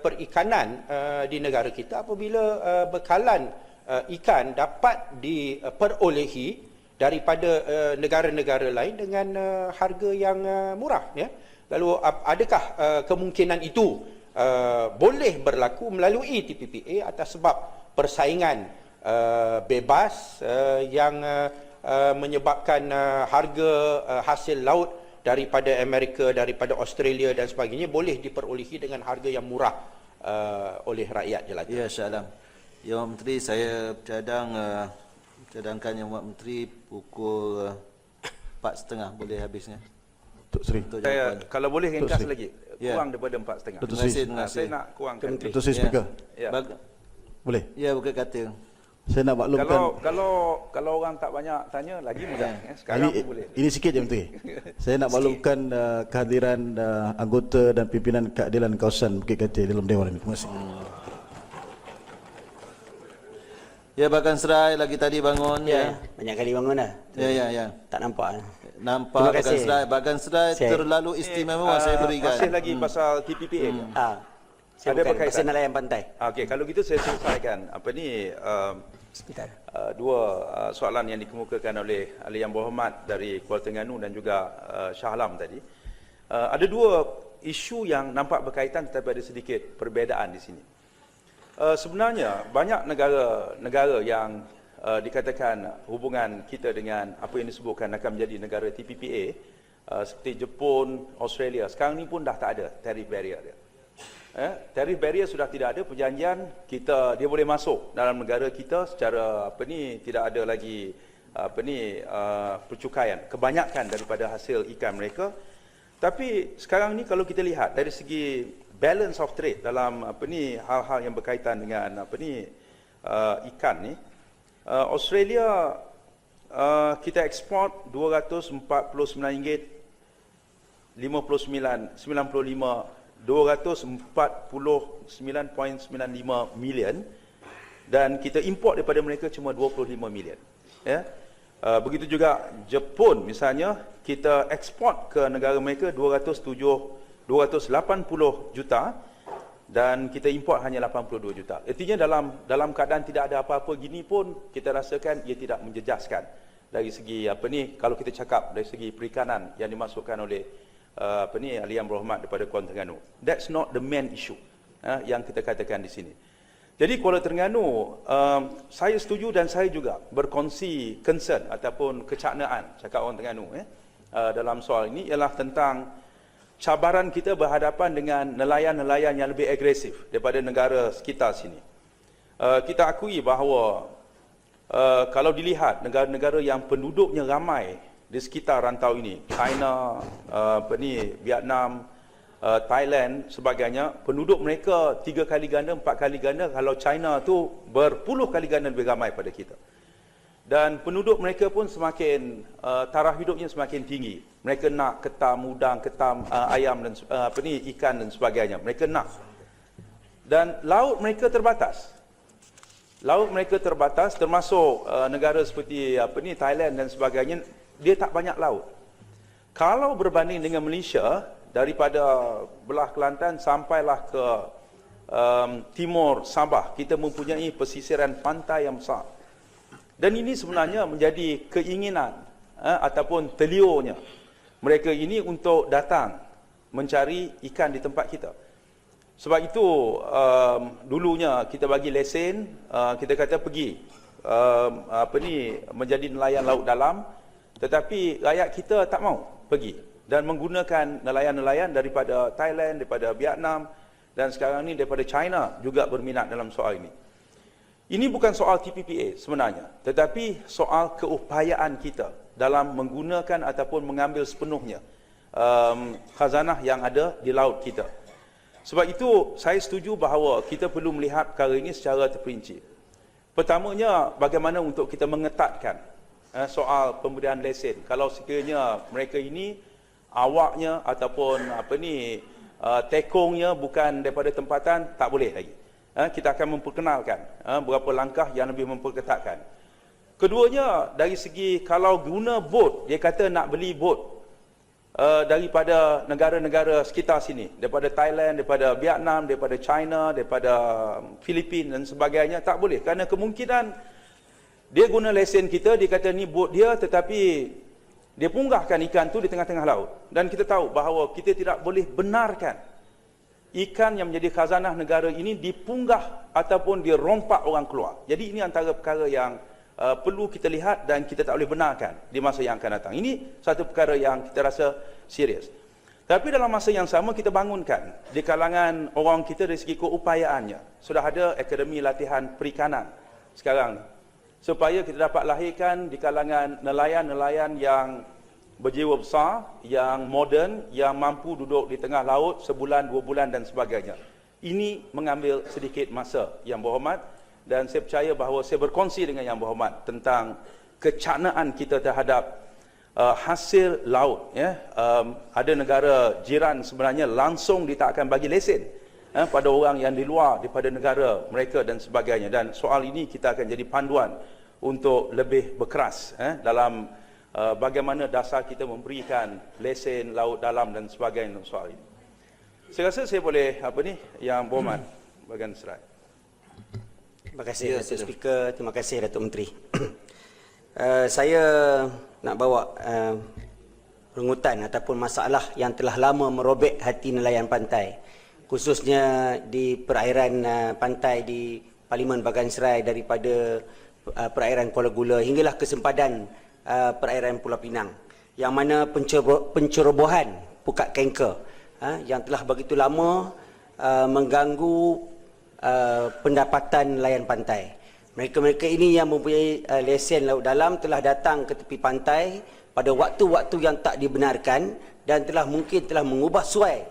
perikanan di negara kita apabila bekalan ikan dapat diperolehi daripada negara-negara lain dengan harga yang murah, ya. Lalu adakah kemungkinan itu boleh berlaku melalui TPPA atas sebab persaingan bebas yang menyebabkan harga hasil laut daripada Amerika, daripada Australia dan sebagainya boleh diperolehi dengan harga yang murah oleh rakyat jelata. Ya, Shah Alam. Ya, Mak Menteri, saya cadangkan Yang Mak Menteri pukul 4.30 boleh habisnya. Tok Sri. Saya kalau boleh ringkas Sri. lagi, Ya. kurang daripada 4.30. Datuk Terima Sri. kasih. Saya nak kurangkan. Datuk Sri Speaker. Ya. Boleh? Ya, bukan kata. Saya nak maklumkan Kalau orang tak banyak tanya lagi mudah. Sekarang pun boleh. ini sikit je Menteri. Saya nak maklumkan kehadiran anggota dan pimpinan keadilan kawasan Bukit Katil dalam Dewan ini. Terima kasih. Ya, Bagan Serai lagi tadi bangun. Ya. Banyak kali bangun dah. Ya. Tak nampak. Nampak Terima kasih. Bagan Serai terlalu istimewa saya berikan. Masih lagi pasal TPPA. Saya Ada bukan berkaitan. pasal nelayan pantai. Okey, kalau gitu saya selesaikan dua soalan yang dikemukakan oleh ahli yang berhormat dari Kuala Terengganu dan juga Shah Alam tadi. Ada dua isu yang nampak berkaitan tetapi ada sedikit perbezaan di sini. Sebenarnya banyak negara yang dikatakan hubungan kita dengan apa yang disebutkan akan menjadi negara TPPA seperti Jepun, Australia, sekarang ni pun dah tak ada tariff barrier dia. Tariff barrier sudah tidak ada, perjanjian dia boleh masuk dalam negara kita secara tidak ada lagi percukaian kebanyakan daripada hasil ikan mereka. Tapi sekarang ni kalau kita lihat dari segi balance of trade dalam hal-hal yang berkaitan dengan ikan ni, Australia kita ekspor RM249.95 249.95 million dan kita import daripada mereka cuma 25 million. Ya. Begitu juga Jepun misalnya, kita ekspor ke negara mereka 280 juta dan kita import hanya 82 juta. Artinya dalam keadaan tidak ada apa-apa gini pun kita rasakan ia tidak menjejaskan dari segi kalau kita cakap dari segi perikanan yang dimasukkan oleh ahli yang berhormat daripada Kuala Terengganu. That's not the main issue yang kita katakan di sini. Jadi Kuala Terengganu, saya setuju dan saya juga berkongsi concern ataupun kecaknaan cakap orang Terengganu dalam soal ini ialah tentang cabaran kita berhadapan dengan nelayan-nelayan yang lebih agresif daripada negara sekitar sini. Kita akui bahawa kalau dilihat negara-negara yang penduduknya ramai di sekitar rantau ini, China, Vietnam, Thailand sebagainya, penduduk mereka 3 kali ganda, 4 kali ganda. Kalau China tu berpuluh kali ganda lebih ramai pada kita. Dan penduduk mereka pun semakin taraf hidupnya semakin tinggi. Mereka nak ketam udang, ketam ayam dan ikan dan sebagainya. Mereka nak. Dan laut mereka terbatas. Laut mereka terbatas termasuk negara seperti Thailand dan sebagainya, dia tak banyak laut. Kalau berbanding dengan Malaysia, daripada belah Kelantan sampailah ke timur Sabah, kita mempunyai pesisiran pantai yang besar. Dan ini sebenarnya menjadi keinginan ataupun teliurnya mereka ini untuk datang mencari ikan di tempat kita. Sebab itu dulunya kita bagi lesen, kita kata pergi menjadi nelayan laut dalam, tetapi rakyat kita tak mau pergi dan menggunakan nelayan-nelayan daripada Thailand, daripada Vietnam dan sekarang ni daripada China juga berminat dalam soal ini. Ini bukan soal TPPA sebenarnya, tetapi soal keupayaan kita dalam menggunakan ataupun mengambil sepenuhnya khazanah yang ada di laut kita. Sebab itu saya setuju bahawa kita perlu melihat perkara ini secara terperinci. Pertamanya, bagaimana untuk kita mengetatkan soal pemberian lesen. Kalau sekiranya mereka ini awaknya ataupun tekongnya bukan daripada tempatan, tak boleh lagi. Kita akan memperkenalkan beberapa langkah yang lebih memperketatkan. Keduanya, dari segi kalau guna bot, dia kata nak beli bot daripada negara-negara sekitar sini, daripada Thailand, daripada Vietnam, daripada China, daripada Filipina dan sebagainya, tak boleh. Kerana kemungkinan dia guna lesen kita, dia kata ni bot dia, tetapi dia punggahkan ikan tu di tengah-tengah laut. Dan kita tahu bahawa kita tidak boleh benarkan ikan yang menjadi khazanah negara ini dipunggah ataupun dirompak orang keluar. Jadi ini antara perkara yang perlu kita lihat dan kita tak boleh benarkan di masa yang akan datang. Ini satu perkara yang kita rasa serius. Tapi dalam masa yang sama kita bangunkan di kalangan orang kita dari segi keupayaannya. Sudah ada akademi latihan perikanan sekarang, supaya kita dapat lahirkan di kalangan nelayan-nelayan yang berjiwa besar, yang moden, yang mampu duduk di tengah laut sebulan, 2 bulan dan sebagainya. Ini mengambil sedikit masa, Yang Berhormat, dan saya percaya bahawa saya berkongsi dengan Yang Berhormat tentang kecanaan kita terhadap hasil laut. Ada negara jiran sebenarnya langsung dia tak akan bagi lesen pada orang yang di luar daripada negara mereka dan sebagainya. Dan soal ini kita akan jadi panduan untuk lebih berkeras dalam bagaimana dasar kita memberikan lesen laut dalam dan sebagainya soal ini. Saya rasa saya boleh Yang Berhormat bagian serai. Terima kasih Datuk Speaker, terima kasih Datuk Menteri. Saya nak bawa rungutan ataupun masalah yang telah lama merobek hati nelayan pantai, khususnya di perairan pantai di Parlimen Bagan Serai, daripada perairan Kuala Gula hinggalah ke sempadan perairan Pulau Pinang, yang mana pencerobohan pukat kanker yang telah begitu lama mengganggu pendapatan nelayan pantai. Mereka-mereka ini yang mempunyai lesen laut dalam telah datang ke tepi pantai pada waktu-waktu yang tak dibenarkan dan mungkin telah mengubah suai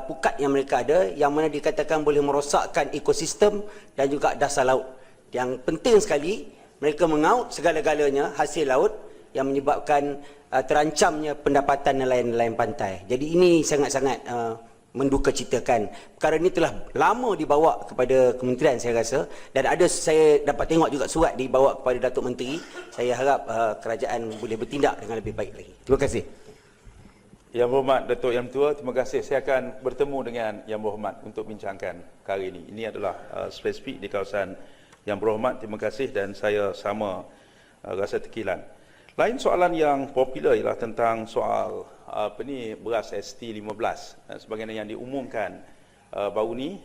pukat yang mereka ada, yang mana dikatakan boleh merosakkan ekosistem dan juga dasar laut. Yang penting sekali, mereka mengaut segala-galanya hasil laut yang menyebabkan terancamnya pendapatan nelayan-nelayan pantai. Jadi ini sangat-sangat mendukacitakan. Perkara ini telah lama dibawa kepada kementerian saya rasa, dan saya dapat tengok juga surat dibawa kepada Datuk Menteri. Saya harap kerajaan boleh bertindak dengan lebih baik lagi. Terima kasih. Yang Berhormat Datuk Yang Tua, terima kasih. Saya akan bertemu dengan Yang Berhormat untuk bincangkan perkara ini. Ini adalah spesifik di kawasan Yang Berhormat. Terima kasih dan saya sama rasa tekilan. Lain soalan yang popular ialah tentang soal beras ST15. Sebagaimana yang diumumkan baru ni,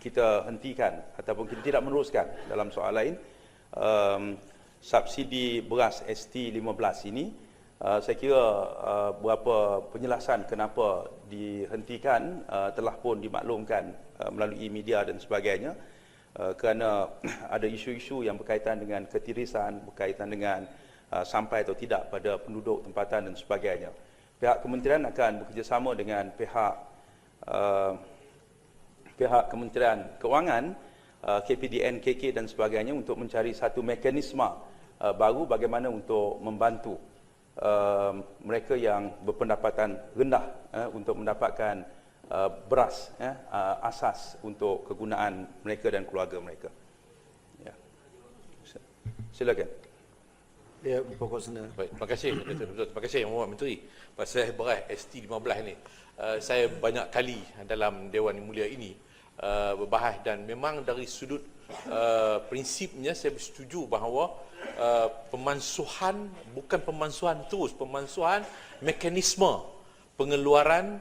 kita hentikan ataupun kita tidak meneruskan dalam soal lain subsidi beras ST15 ini. Saya kira beberapa penjelasan kenapa dihentikan telah pun dimaklumkan melalui media dan sebagainya, kerana ada isu-isu yang berkaitan dengan ketirisan, berkaitan dengan sampai atau tidak pada penduduk tempatan dan sebagainya. Pihak kementerian akan bekerjasama dengan pihak Kementerian Kewangan, KPDN, KK dan sebagainya untuk mencari satu mekanisme baru bagaimana untuk membantu mereka yang berpendapatan rendah untuk mendapatkan beras asas untuk kegunaan mereka dan keluarga mereka. Ya. Silakan. Ya, pokok senar. Baik, terima kasih. Terima kasih Yang Berhormat Menteri. Pasal beras ST15 ni, saya banyak kali dalam Dewan Yang Mulia ini berbahas, dan memang dari sudut prinsipnya saya bersetuju bahawa pemansuhan, bukan pemansuhan terus, pemansuhan mekanisme pengeluaran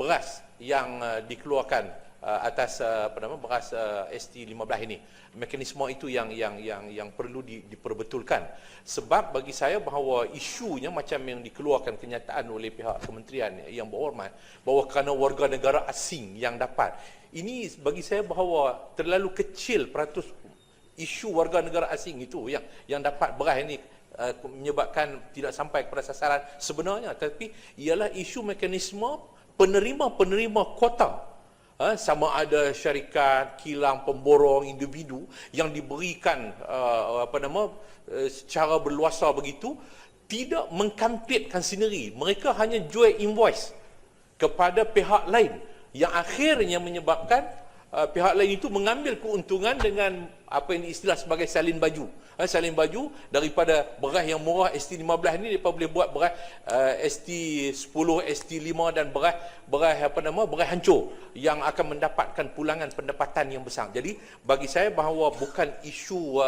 beras yang dikeluarkan atas beras ST15 ini. Mekanisme itu yang perlu diperbetulkan. Sebab bagi saya bahawa isunya macam yang dikeluarkan kenyataan oleh pihak kementerian Yang Berhormat bahawa kerana warga negara asing yang dapat. Ini bagi saya bahawa terlalu kecil peratus isu warga negara asing itu yang dapat beras ini menyebabkan tidak sampai kepada sasaran sebenarnya, tapi ialah isu mekanisme penerima-penerima kuota sama ada syarikat, kilang, pemborong, individu yang diberikan secara berluasa begitu, tidak mengkampitkan sendiri. Mereka hanya jual invoice kepada pihak lain yang akhirnya menyebabkan pihak lain itu mengambil keuntungan dengan apa yang diistilah sebagai salin baju. Salin baju daripada beras yang murah ST15 ni mereka boleh buat beras ST10, ST5 dan beras hancur yang akan mendapatkan pulangan pendapatan yang besar. Jadi bagi saya bahawa bukan isu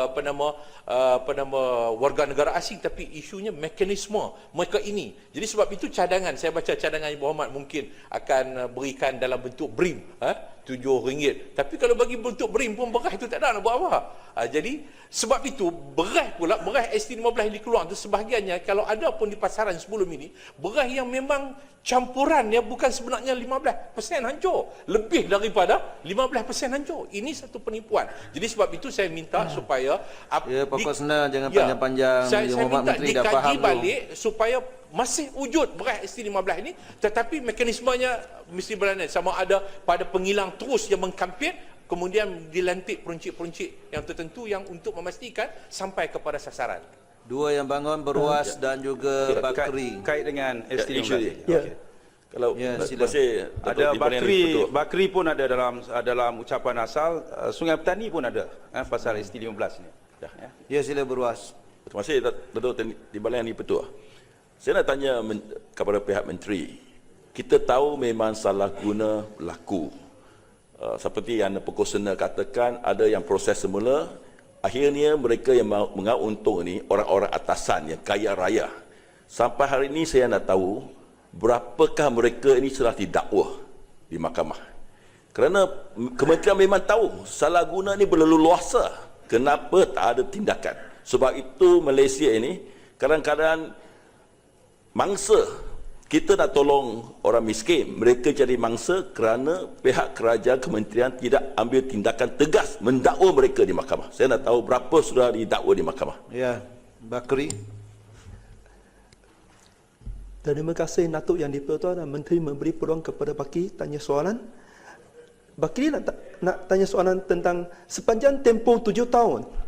warga negara asing, tapi isunya mekanisme mereka ini. Jadi sebab itu cadangan, saya baca cadangan Ibu Hormat mungkin akan berikan dalam bentuk BRIM RM7. Tapi kalau bagi bentuk BRIM pun beras itu tak ada nak buat apa. Jadi sebab itu beras ST15 yang dikeluar itu sebahagiannya kalau ada pun di pasaran sebelum ini, beras yang memang campuran ya, bukan sebenarnya 15% hancur, lebih daripada 15% hancur. Ini satu penipuan. Jadi sebab itu saya minta supaya pokok senar jangan panjang-panjang. Saya minta dikaji balik supaya masih wujud beras ST15 ini, tetapi mekanismenya mesti berlain. Sama ada pada pengilang terus yang mengkampit, kemudian dilantik peruncit-peruncit yang tertentu yang untuk memastikan sampai kepada sasaran. Dua yang bangun Berwas dan juga Bakri. Kait dengan ST15. Ya. Kalau masih ada Bakri pun ada dalam ucapan asal, Sungai Petani pun ada pasal ST15 ni. Ya, sila Berwas. Terima kasih Datuk Timbalan yang Petua. Saya nak tanya kepada pihak menteri. Kita tahu memang salah guna berlaku. Seperti yang Pokok Senar katakan, ada yang proses semula, akhirnya mereka yang mengaut untung ni orang-orang atasan yang kaya raya. Sampai hari ini saya nak tahu berapakah mereka ini telah didakwa di mahkamah. Kerana kementerian memang tahu salah guna ni berleluasa. Kenapa tak ada tindakan? Sebab itu Malaysia ini kadang-kadang mangsa kita nak tolong orang miskin, mereka jadi mangsa kerana pihak kerajaan kementerian tidak ambil tindakan tegas mendakwa mereka di mahkamah. Saya nak tahu berapa sudah didakwa di mahkamah. Ya, Bakri. Terima kasih Datuk Yang di-Pertua dan Menteri memberi peluang kepada Bakri tanya soalan. Bakri nak tanya soalan tentang sepanjang tempoh 7 tahun.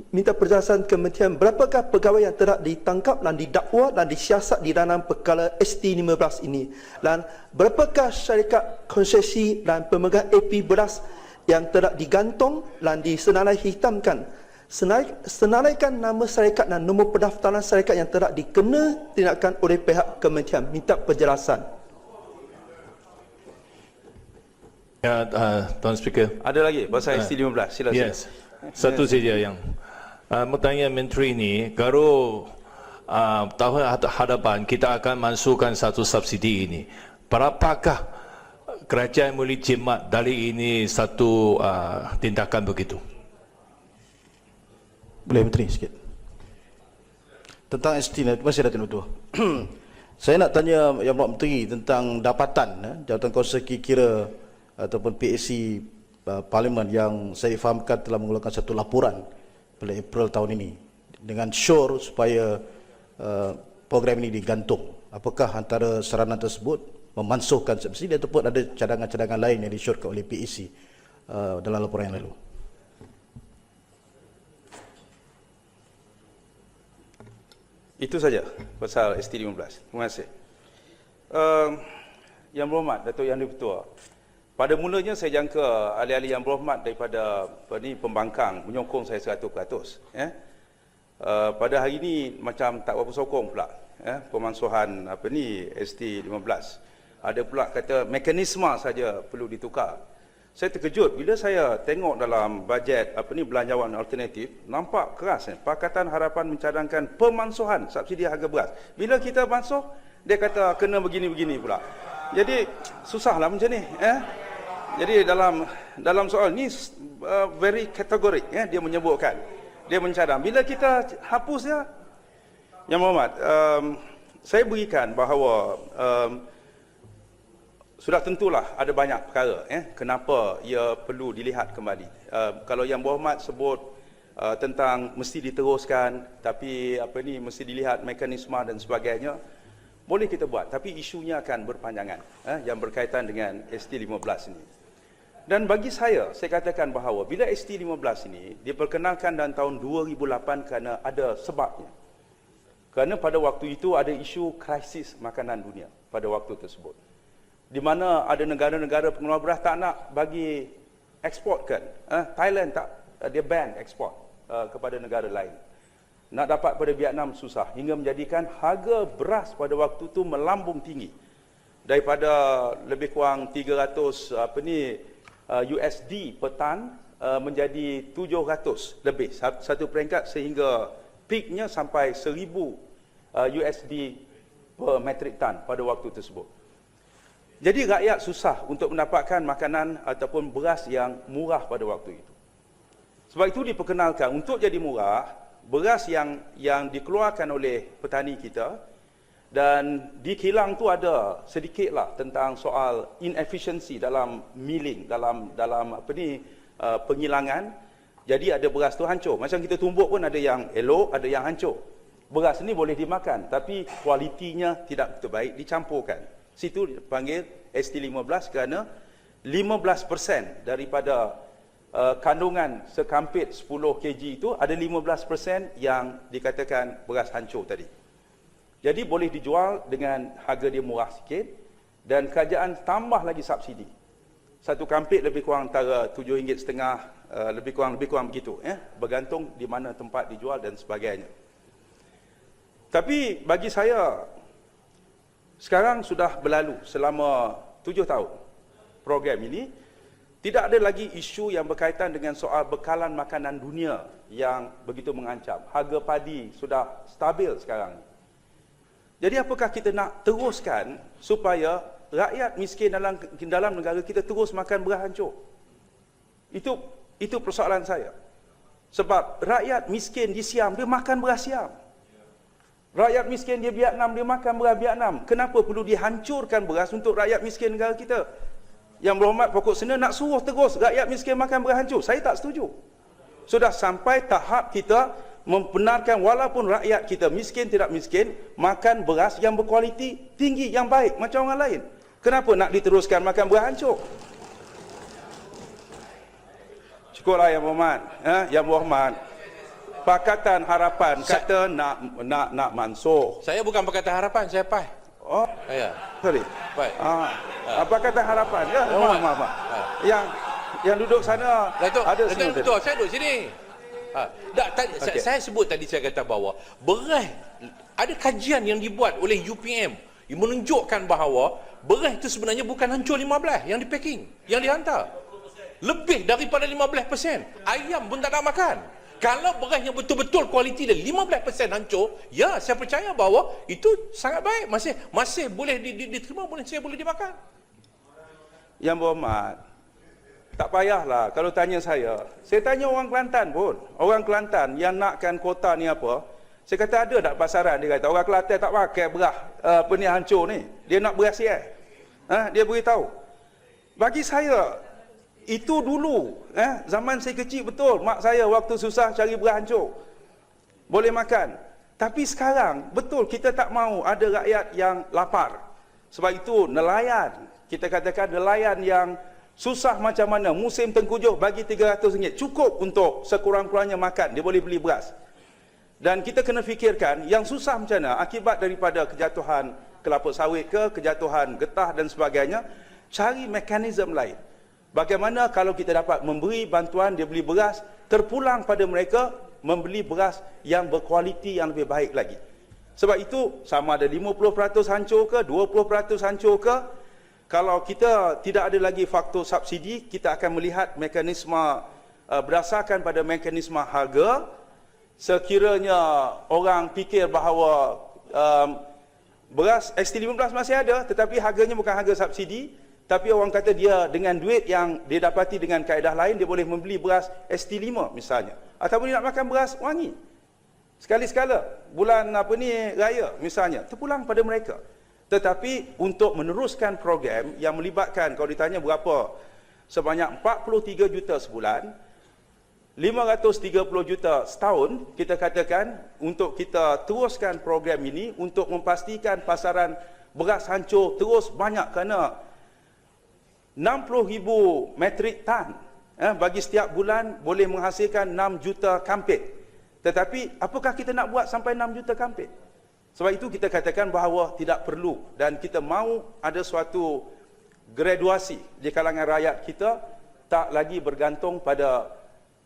Minta penjelasan kementerian berapakah pegawai yang telah ditangkap dan didakwa dan disiasat di dalam perkara ST15 ini, dan berapakah syarikat konsesi dan pemegang AP beras yang telah digantung dan disenalai hitamkan, senalaikan nama syarikat dan nombor pendaftaran syarikat yang telah dikena tindakan oleh pihak kementerian. Minta penjelasan. Ya, Tuan Speaker. Ada lagi pasal ST15, silakan. Yes. Satu saja yang bertanya menteri ini, kalau tahun hadapan kita akan masukkan satu subsidi ini, berapakah kerajaan boleh jimat dari ini satu tindakan begitu? Boleh menteri sikit. Tentang ST ni, terima kasih Datin Betul. Saya nak tanya Yang Berhormat Menteri tentang dapatan Jabatan Kuasa Kira ataupun PAC Parlimen yang saya fahamkan telah mengeluarkan satu laporan pada April tahun ini dengan sure supaya program ini digantung. Apakah antara saranan tersebut memansuhkan subsidi ataupun ada cadangan-cadangan lain yang disyorkan oleh PAC dalam laporan yang lalu? Itu saja pasal ST15. Terima kasih. Yang Berhormat Datuk Yang di-Pertua, pada mulanya saya jangka ahli-ahli Yang Berhormat daripada pembangkang menyokong saya 100%. Pada hari ini macam tak berapa sokong pula pemansuhan ST15. Ada pula kata mekanisme saja perlu ditukar. Saya terkejut bila saya tengok dalam bajet belanjawan alternatif, nampak keras Pakatan Harapan mencadangkan pemansuhan subsidi harga beras. Bila kita mansuh, dia kata kena begini-begini pula. Jadi susahlah macam ni. Jadi dalam soal ni very kategorik dia menyebutkan, dia mencadang. Bila kita hapus dia, Yang Berhormat, saya berikan bahawa sudah tentulah ada banyak perkara kenapa ia perlu dilihat kembali. Kalau Yang Berhormat sebut tentang mesti diteruskan, tapi mesti dilihat mekanisme dan sebagainya. boleh kita buat, tapi isunya akan berpanjangan yang berkaitan dengan ST15 ini. Dan bagi saya katakan bahawa bila ST15 ini diperkenalkan dalam tahun 2008 kerana ada sebabnya. Kerana pada waktu itu ada isu krisis makanan dunia pada waktu tersebut. Di mana ada negara-negara pengeluar beras tak nak bagi eksportkan. Thailand tak, dia ban eksport kepada negara lain. Nak dapat pada Vietnam susah, hingga menjadikan harga beras pada waktu itu melambung tinggi. Daripada lebih kurang 300 USD per tan menjadi 700 lebih satu peringkat, sehingga peaknya sampai 1000 USD per metric tan pada waktu tersebut. Jadi rakyat susah untuk mendapatkan makanan ataupun beras yang murah pada waktu itu. Sebab itu diperkenalkan untuk jadi murah, beras yang dikeluarkan oleh petani kita, dan di kilang tu ada sedikitlah tentang soal inefficiency dalam milling, dalam pengilangan. Jadi ada beras tu hancur. Macam kita tumbuk pun ada yang elok, ada yang hancur. Beras ni boleh dimakan, tapi kualitinya tidak betul baik, dicampurkan. Situ dipanggil ST15 kerana 15% daripada kandungan sekampit 10 kg itu ada 15% yang dikatakan beras hancur tadi. Jadi boleh dijual dengan harga dia murah sikit, dan kerajaan tambah lagi subsidi. Satu kampit lebih kurang antara RM7.5, lebih kurang begitu, bergantung di mana tempat dijual dan sebagainya. Tapi bagi saya, sekarang sudah berlalu selama 7 tahun program ini. Tidak ada lagi isu yang berkaitan dengan soal bekalan makanan dunia yang begitu mengancam. Harga padi sudah stabil sekarang. Jadi apakah kita nak teruskan supaya rakyat miskin dalam negara kita terus makan beras hancur? Itu persoalan saya. Sebab rakyat miskin di Siam, dia makan beras Siam. Rakyat miskin di Vietnam, dia makan beras Vietnam. Kenapa perlu dihancurkan beras untuk rakyat miskin negara kita? Yang berhormat Pokok Sena nak suruh terus rakyat miskin makan beras hancur. Saya tak setuju. Sudah sampai tahap kita membenarkan walaupun rakyat kita miskin tidak miskin, makan beras yang berkualiti tinggi, yang baik macam orang lain. Kenapa nak diteruskan makan beras hancur? Cukuplah Yang Berhormat. Yang Berhormat, Pakatan Harapan kata nak mansuh. Saya bukan Pakatan Harapan, saya PAS. Oh, ya. Sorry. Baik. Pakatan Harapan. Ya, maaf. Yang duduk sana ada semua. Betul, saya duduk sini. Saya sebut tadi, saya kata bahawa beras, ada kajian yang dibuat oleh UPM yang menunjukkan bahawa beras itu sebenarnya bukan hancur 15 yang dipacking, yang dihantar. Lebih daripada 15%. Ayam pun tak nak makan. Kalau beras yang betul-betul kualiti dia 15% hancur, ya saya percaya bahawa itu sangat baik, masih boleh diterima, boleh dimakan. Yang Berhormat, tak payahlah kalau tanya saya tanya orang Kelantan pun. Orang Kelantan yang nakkan kota ni apa, saya kata ada tak pasaran, dia kata orang Kelantan tak pakai beras ni hancur ni, dia nak beras siap. Dia beritahu. Bagi saya itu dulu, zaman saya kecil betul, mak saya waktu susah cari beras hancur, boleh makan. Tapi sekarang, betul kita tak mau ada rakyat yang lapar. Sebab itu nelayan, kita katakan nelayan yang susah macam mana, musim tengkujuh bagi RM300, cukup untuk sekurang-kurangnya makan, dia boleh beli beras. Dan kita kena fikirkan, yang susah macam mana, akibat daripada kejatuhan kelapa sawit ke, kejatuhan getah dan sebagainya, cari mekanisme lain. Bagaimana kalau kita dapat memberi bantuan, dia beli beras, terpulang pada mereka membeli beras yang berkualiti yang lebih baik lagi. Sebab itu, sama ada 50% hancur ke, 20% hancur ke, kalau kita tidak ada lagi faktor subsidi, kita akan melihat mekanisme berdasarkan pada mekanisme harga. Sekiranya orang fikir bahawa beras ST15 masih ada, tetapi harganya bukan harga subsidi, tapi orang kata dia dengan duit yang dia dapati dengan kaedah lain, dia boleh membeli beras ST5 misalnya. Ataupun dia nak makan beras wangi. Sekali-sekala, bulan raya misalnya, terpulang pada mereka. Tetapi untuk meneruskan program yang melibatkan, kalau ditanya berapa, sebanyak 43 juta sebulan, 530 juta setahun, kita katakan untuk kita teruskan program ini untuk memastikan pasaran beras hancur terus banyak kerana 60,000 metrik tan bagi setiap bulan boleh menghasilkan 6 juta kampit. Tetapi apakah kita nak buat sampai 6 juta kampit? Sebab itu kita katakan bahawa tidak perlu, dan kita mahu ada suatu graduasi di kalangan rakyat kita, tak lagi bergantung pada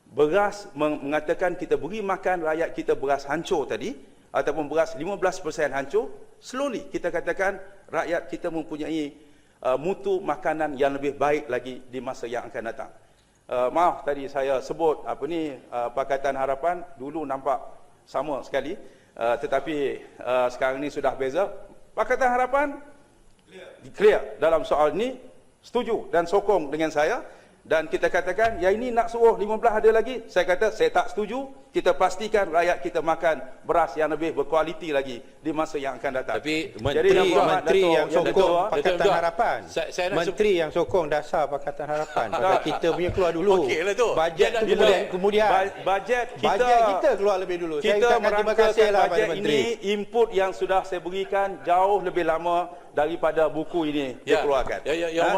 beras, mengatakan kita beri makan rakyat kita beras hancur tadi, ataupun beras 15% hancur. Slowly kita katakan rakyat kita mempunyai mutu makanan yang lebih baik lagi di masa yang akan datang. Maaf tadi saya sebut Pakatan Harapan, dulu nampak sama sekali, tetapi sekarang ni sudah beza. Pakatan Harapan clear dalam soal ini, setuju dan sokong dengan saya. Dan kita katakan, yang ini nak suruh 15 ada lagi, saya kata saya tak setuju. Kita pastikan rakyat kita makan beras yang lebih berkualiti lagi di masa yang akan datang. Tapi menteri yang sokong Pakatan Harapan, saya menteri yang sokong dasar Pakatan Harapan. Kita punya keluar dulu. Okeylah tu. Bajet tu kemudian. Bajet kita keluar lebih dulu. Kita Saya ucapkan terima kasih lah bajet kepada menteri. ini, input yang sudah saya berikan jauh lebih lama daripada buku ini dikeluarkan.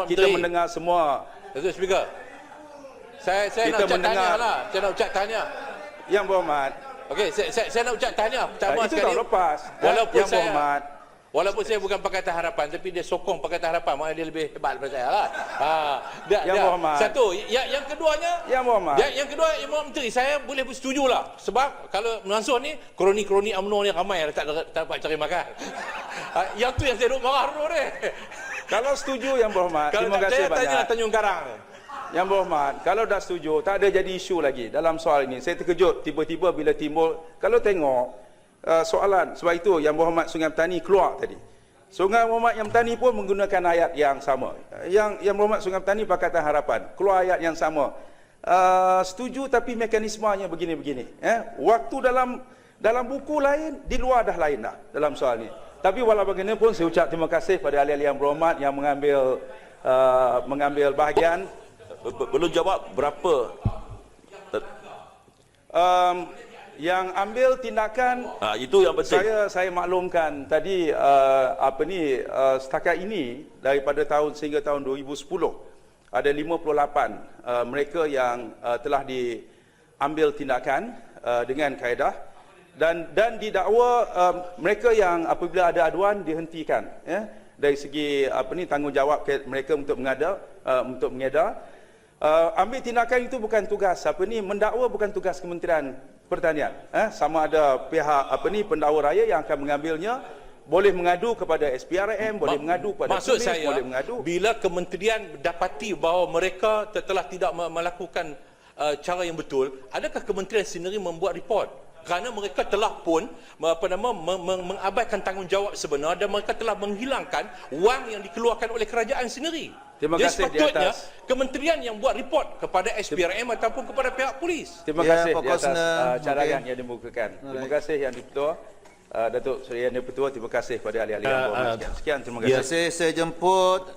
Kita mendengar semua. Datuk Speaker, saya nak ucap tahniah lah. Saya nak ucap tahniah. Yang berhormat. Okey, saya nak ucap tahniah. Pertama itu sekali, dah lepas. Walaupun Yang berhormat. Walaupun saya bukan Pakatan Harapan, tapi dia sokong Pakatan Harapan, maknanya dia lebih hebat daripada saya lah. Yang berhormat. Satu, yang keduanya, Yang berhormat. Yang kedua, Yang Berhormat Menteri, saya boleh bersetuju lah. Sebab kalau Mansur ni, kroni-kroni UMNO ni ramai yang tak dapat cari makan. Yang tu yang saya duduk marah dulu ni. Kalau setuju Yang berhormat, Kalau terima kasih saya tanya banyak. Tanjung Karang. Yang berhormat, kalau dah setuju, tak ada jadi isu lagi dalam soal ini. Saya terkejut tiba-tiba bila timbul. Kalau tengok soalan, sebab itu Yang Berhormat Sungai Petani keluar tadi. Sungai Berhormat Yang Petani pun menggunakan ayat yang sama. Yang Berhormat Sungai Petani Pakatan Harapan keluar ayat yang sama. Setuju tapi mekanismenya begini-begini. Waktu dalam buku lain, di luar dah lain dah dalam soal ini. Tapi walau bagaimanapun saya ucap terima kasih pada ahli-ahli Yang Berhormat yang mengambil bahagian. Belum jawab berapa yang ambil tindakan. Itu yang penting. Saya maklumkan tadi setakat ini daripada tahun sehingga tahun 2010 ada 58 mereka yang telah diambil tindakan dengan kaedah, dan didakwa mereka yang apabila ada aduan dihentikan, dari segi tanggungjawab mereka untuk mengedar. Ambil tindakan itu bukan tugas mendakwa, bukan tugas Kementerian Pertanian. Sama ada pihak pendakwa raya yang akan mengambilnya, boleh mengadu kepada SPRM, boleh mengadu kepada Maksud polis, saya, boleh mengadu. bila kementerian dapati bahawa mereka telah tidak melakukan cara yang betul, adakah kementerian sendiri membuat report? Kerana mereka telah pun mengabaikan tanggungjawab sebenar, dan mereka telah menghilangkan wang yang dikeluarkan oleh kerajaan sendiri. Terima kasih Jadi sepatutnya di atas kementerian yang buat report kepada SPRM ataupun kepada pihak polis. Terima kasih di atas cadangan yang dimukakan. Terima kasih Yang di-Pertua, Datuk Seri Yang di-Pertua. Terima kasih pada ahli-ahli yang berhormat. Sekian, terima kasih. Saya jemput